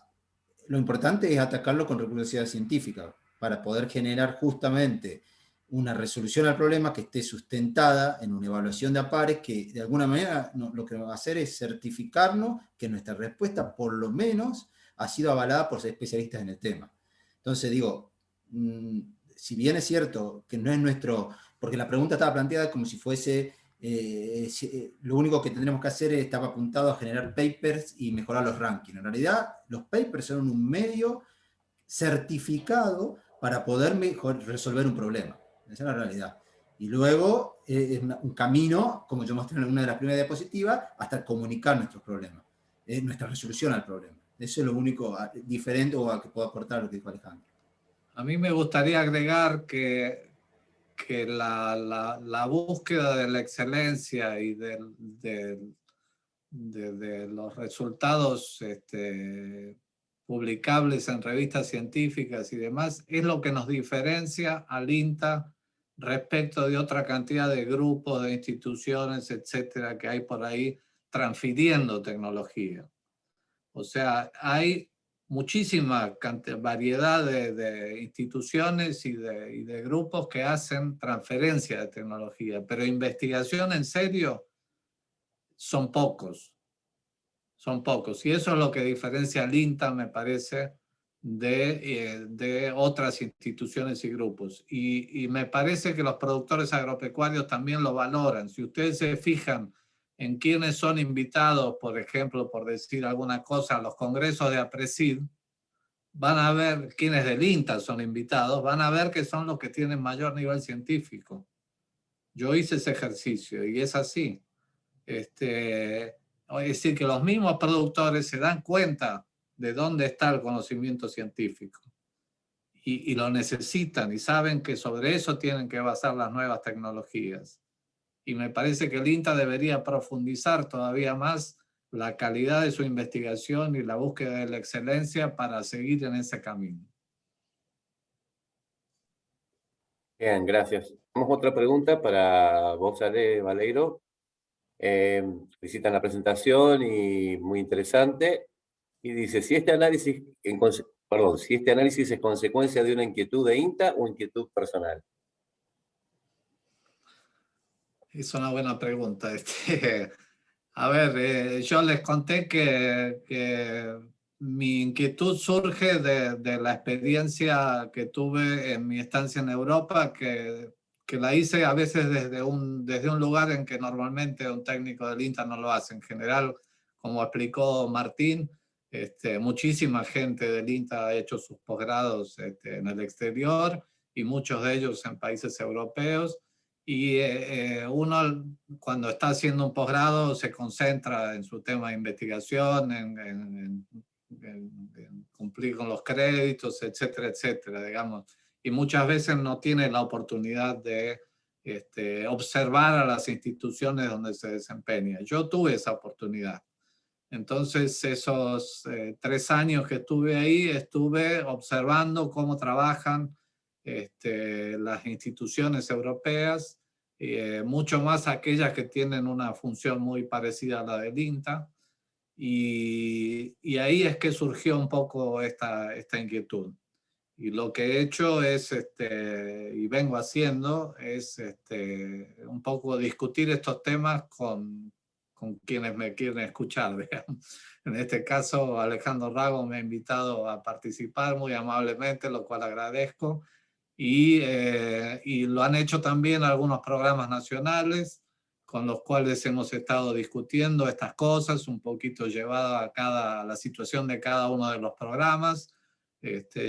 lo importante es atacarlo con rigurosidad científica, para poder generar justamente una resolución al problema que esté sustentada en una evaluación de pares que de alguna manera lo que va a hacer es certificarnos que nuestra respuesta por lo menos ha sido avalada por especialistas en el tema. Entonces digo, si bien es cierto que no es nuestro, porque la pregunta estaba planteada como si fuese, lo único que tendremos que hacer estaba apuntado a generar papers y mejorar los rankings. En realidad los papers son un medio certificado para poder resolver un problema. Esa es la realidad. Y luego es un camino, como yo mostré en una de las primeras diapositivas, hasta comunicar nuestros problemas, nuestra resolución al problema. Eso es lo único diferente o a que puedo aportar lo que dijo Alejandro. A mí me gustaría agregar que la búsqueda de la excelencia y de los resultados publicables en revistas científicas y demás es lo que nos diferencia al INTA respecto de otra cantidad de grupos, de instituciones, etcétera, que hay por ahí transfiriendo tecnología. O sea, hay muchísima variedad de instituciones y de grupos que hacen transferencia de tecnología, pero investigación en serio son pocos. Son pocos. Y eso es lo que diferencia al INTA, me parece, de otras instituciones y grupos. Y me parece que los productores agropecuarios también lo valoran. Si ustedes se fijan en quiénes son invitados, por ejemplo, por decir alguna cosa, a los congresos de APRESID, van a ver quiénes del INTA son invitados, van a ver que son los que tienen mayor nivel científico. Yo hice ese ejercicio y es así. Es decir, que los mismos productores se dan cuenta de dónde está el conocimiento científico y lo necesitan y saben que sobre eso tienen que basar las nuevas tecnologías. Y me parece que el INTA debería profundizar todavía más la calidad de su investigación y la búsqueda de la excelencia para seguir en ese camino. Bien, gracias. Tenemos otra pregunta para vos, Ale Baleiro. Visitan la presentación y muy interesante. Y dice, si este análisis es consecuencia de una inquietud de INTA o inquietud personal. Es una buena pregunta. A ver, yo les conté que mi inquietud surge de la experiencia que tuve en mi estancia en Europa, que la hice a veces desde un lugar en que normalmente un técnico del INTA no lo hace. En general, como explicó Martín, muchísima gente del INTA ha hecho sus posgrados en el exterior y muchos de ellos en países europeos. Y uno cuando está haciendo un posgrado se concentra en su tema de investigación, en cumplir con los créditos, etcétera, etcétera, digamos. Y muchas veces no tiene la oportunidad de observar a las instituciones donde se desempeña. Yo tuve esa oportunidad. Entonces, esos 3 años que estuve ahí, estuve observando cómo trabajan las instituciones europeas, mucho más aquellas que tienen una función muy parecida a la del INTA, y ahí es que surgió un poco esta inquietud. Y lo que he hecho es, y vengo haciendo, es un poco discutir estos temas con quienes me quieren escuchar, digamos. En este caso, Alejandro Rago me ha invitado a participar muy amablemente, lo cual agradezco. Y lo han hecho también algunos programas nacionales con los cuales hemos estado discutiendo estas cosas, un poquito llevada a la situación de cada uno de los programas.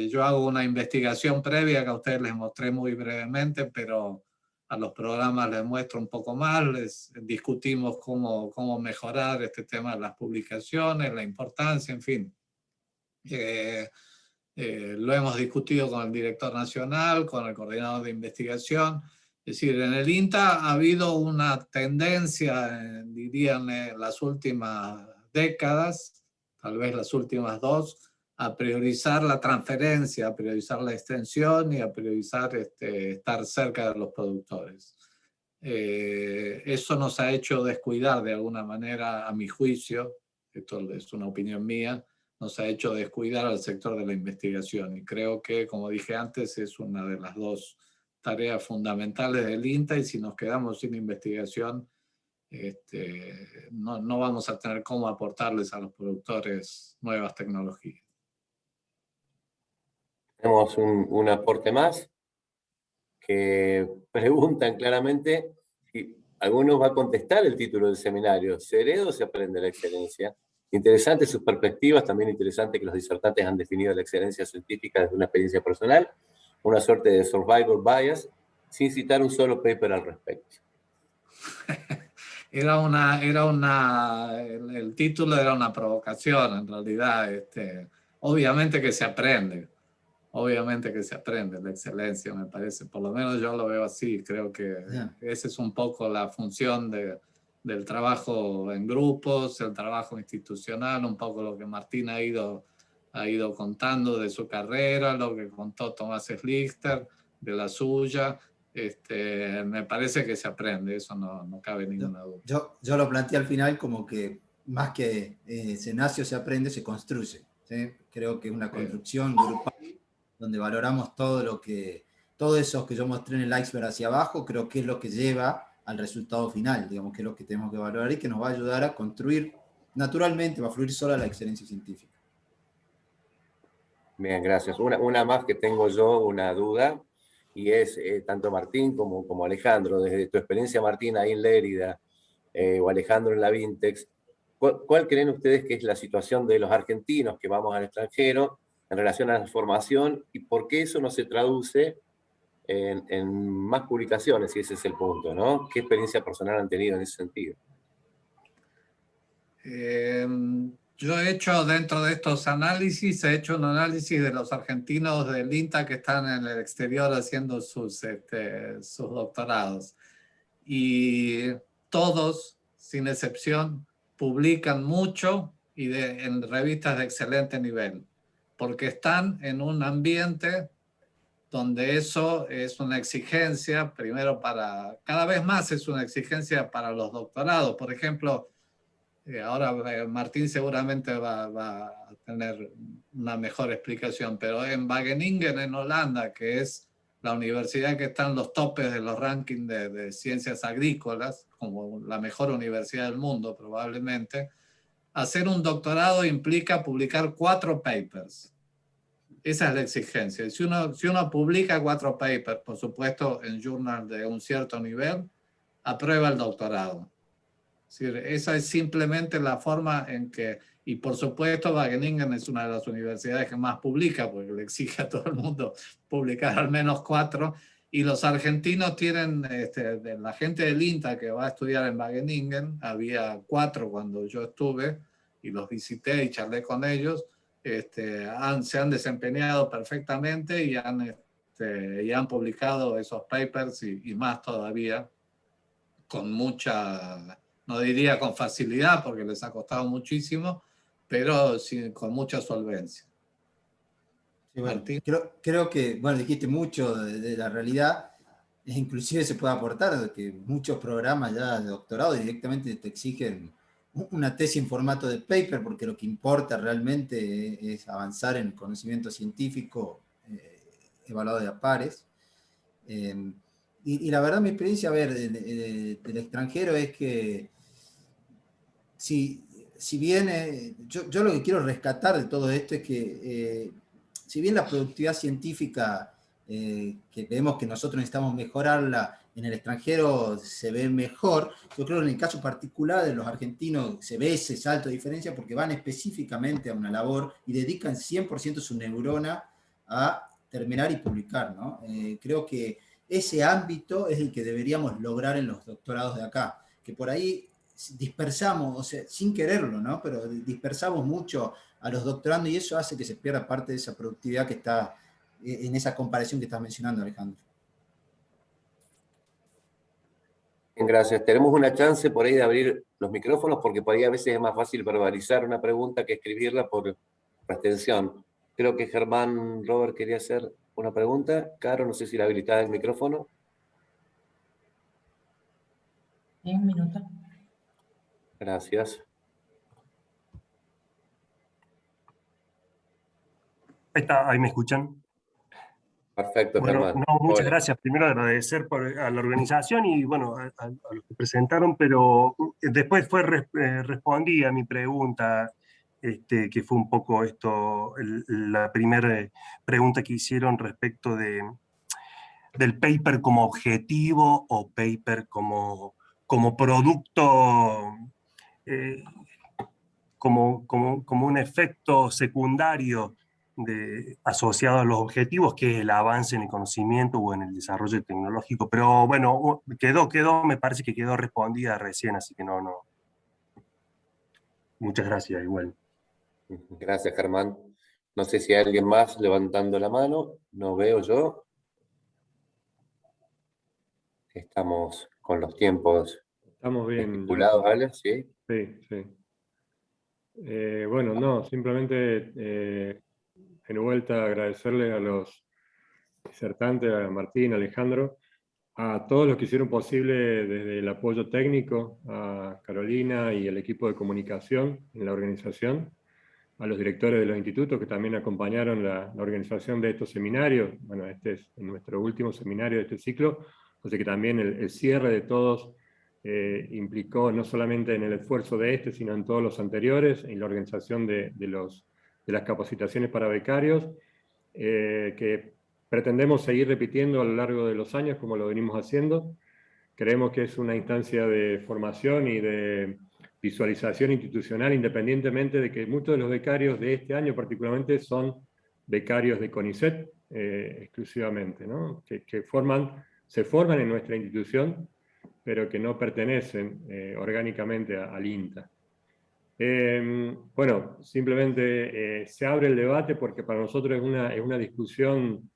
Yo hago una investigación previa que a ustedes les mostré muy brevemente, pero a los programas les muestro un poco más, les discutimos cómo mejorar este tema de las publicaciones, la importancia, en fin. Lo hemos discutido con el director nacional, con el coordinador de investigación. Es decir, en el INTA ha habido una tendencia, dirían en las últimas décadas, tal vez las últimas 2, a priorizar la transferencia, a priorizar la extensión y a priorizar estar cerca de los productores. Eso nos ha hecho descuidar de alguna manera, a mi juicio, esto es una opinión mía, nos ha hecho descuidar al sector de la investigación. Y creo que, como dije antes, es una de las 2 tareas fundamentales del INTA, y si nos quedamos sin investigación, no vamos a tener cómo aportarles a los productores nuevas tecnologías. Tenemos un aporte más que preguntan claramente si alguno va a contestar el título del seminario. ¿Se hereda o se aprende la excelencia? Interesante sus perspectivas, también interesante que los disertantes han definido la excelencia científica desde una experiencia personal, una suerte de survival bias, sin citar un solo paper al respecto. El título era una provocación, en realidad. Obviamente que se aprende. obviamente que se aprende la excelencia, me parece. Por lo menos yo lo veo así. Creo que esa es un poco la función del trabajo en grupos, el trabajo institucional, un poco lo que Martín ha ido contando de su carrera, lo que contó Tomás Schlichter de la suya. Me parece que se aprende, eso no cabe ninguna duda. Yo lo planteé al final como que más que se nace o se aprende, se construye, ¿sí? Creo que es una construcción grupal donde valoramos todo eso que yo mostré en el iceberg hacia abajo, creo que es lo que lleva al resultado final, digamos que es lo que tenemos que valorar y que nos va a ayudar a construir, naturalmente va a fluir sola la excelencia científica. Bien, gracias. Una más que tengo yo, una duda, y es tanto Martín como Alejandro, desde tu experiencia, Martín, ahí en Lérida, o Alejandro en la Vintex, ¿cuál creen ustedes que es la situación de los argentinos que vamos al extranjero en relación a la formación y por qué eso no se traduce en más publicaciones, si ese es el punto, ¿no? ¿Qué experiencia personal han tenido en ese sentido? Yo he hecho, dentro de estos análisis, he hecho un análisis de los argentinos del INTA que están en el exterior haciendo sus doctorados. Y todos, sin excepción, publican mucho y en revistas de excelente nivel, porque están en un ambiente donde eso es una exigencia, primero cada vez más es una exigencia para los doctorados. Por ejemplo, ahora Martín seguramente va a tener una mejor explicación, pero en Wageningen, en Holanda, que es la universidad que está en los topes de los rankings de ciencias agrícolas, como la mejor universidad del mundo probablemente, hacer un doctorado implica publicar 4 papers. Esa es la exigencia. Si uno publica 4 papers, por supuesto en journal de un cierto nivel, aprueba el doctorado. Es decir, esa es simplemente la forma en que, y por supuesto Wageningen es una de las universidades que más publica, porque le exige a todo el mundo publicar al menos 4, y los argentinos tienen, de la gente del INTA que va a estudiar en Wageningen, había 4 cuando yo estuve, y los visité y charlé con ellos, se han desempeñado perfectamente y han publicado esos papers y más todavía, con mucha, no diría con facilidad porque les ha costado muchísimo, pero sí, con mucha solvencia. Sí, bueno, creo que, bueno, dijiste mucho de la realidad, inclusive se puede aportar de que muchos programas ya de doctorado directamente te exigen una tesis en formato de paper, porque lo que importa realmente es avanzar en conocimiento científico evaluado de a pares. Y la verdad, mi experiencia, a ver, del extranjero es que si bien yo lo que quiero rescatar de todo esto es que si bien la productividad científica que vemos que nosotros necesitamos mejorarla en el extranjero se ve mejor, yo creo que en el caso particular de los argentinos se ve ese salto de diferencia porque van específicamente a una labor y dedican 100% su neurona a terminar y publicar, ¿no? Creo que ese ámbito es el que deberíamos lograr en los doctorados de acá, que por ahí dispersamos, o sea, sin quererlo, ¿no? Pero dispersamos mucho a los doctorandos y eso hace que se pierda parte de esa productividad que está en esa comparación que estás mencionando, Alejandro. Bien, gracias. Tenemos una chance por ahí de abrir los micrófonos porque por ahí a veces es más fácil verbalizar una pregunta que escribirla por extensión. Creo que Germán Robert quería hacer una pregunta. Caro, no sé si la habilitada el micrófono. 10 minutos. Gracias. Ahí está, ahí me escuchan. Perfecto, bueno, Germán. No, muchas Hola. Gracias. Primero agradecer a la organización y bueno, a los que presentaron, pero después respondí a mi pregunta, que fue un poco la primera pregunta que hicieron respecto del paper como objetivo o paper como producto, como un efecto secundario asociado a los objetivos, que es el avance en el conocimiento o en el desarrollo tecnológico. Pero bueno, me parece que quedó respondida recién, así que no. Muchas gracias, igual. Gracias, Germán. No sé si hay alguien más levantando la mano. No veo yo. Estamos con los tiempos Estamos bien. estipulados, ¿vale? Sí. Sí, sí. Bueno, no, simplemente en vuelta agradecerle a los disertantes, a Martín, a Alejandro, a todos los que hicieron posible desde el apoyo técnico, a Carolina y el equipo de comunicación en la organización, a los directores de los institutos que también acompañaron la organización de estos seminarios. Bueno, este es nuestro último seminario de este ciclo, así que también el cierre de todos implicó no solamente en el esfuerzo de este, sino en todos los anteriores, en la organización de las capacitaciones para becarios, que pretendemos seguir repitiendo a lo largo de los años como lo venimos haciendo. Creemos que es una instancia de formación y de visualización institucional, independientemente de que muchos de los becarios de este año particularmente son becarios de CONICET exclusivamente, ¿no? que se forman en nuestra institución, pero que no pertenecen orgánicamente al INTA. Bueno, simplemente se abre el debate porque para nosotros es una discusión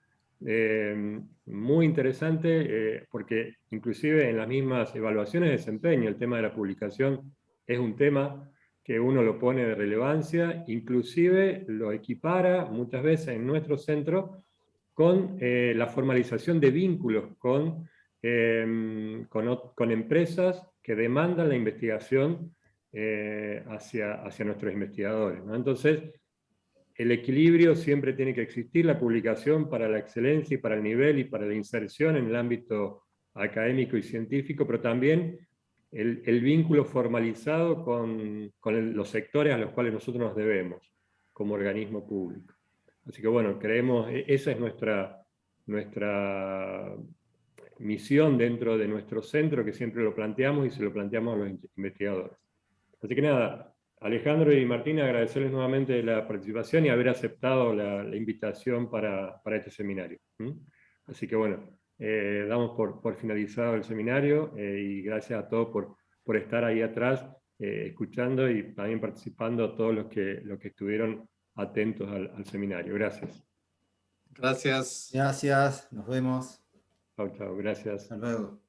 muy interesante, porque inclusive en las mismas evaluaciones de desempeño, el tema de la publicación es un tema que uno lo pone de relevancia, inclusive lo equipara muchas veces en nuestro centro con la formalización de vínculos con empresas que demandan la investigación hacia nuestros investigadores, ¿no? Entonces, el equilibrio siempre tiene que existir, la publicación para la excelencia y para el nivel y para la inserción en el ámbito académico y científico, pero también el vínculo formalizado con los sectores a los cuales nosotros nos debemos como organismo público. Así que bueno, creemos, esa es nuestra misión dentro de nuestro centro, que siempre lo planteamos y se lo planteamos a los investigadores. Así que nada, Alejandro y Martín, agradecerles nuevamente la participación y haber aceptado la invitación para este seminario. Así que bueno, damos por finalizado el seminario y gracias a todos por estar ahí atrás escuchando y también participando, a todos los que estuvieron atentos al seminario. Gracias. Gracias. Gracias, nos vemos. Chao, chao, gracias. Hasta luego.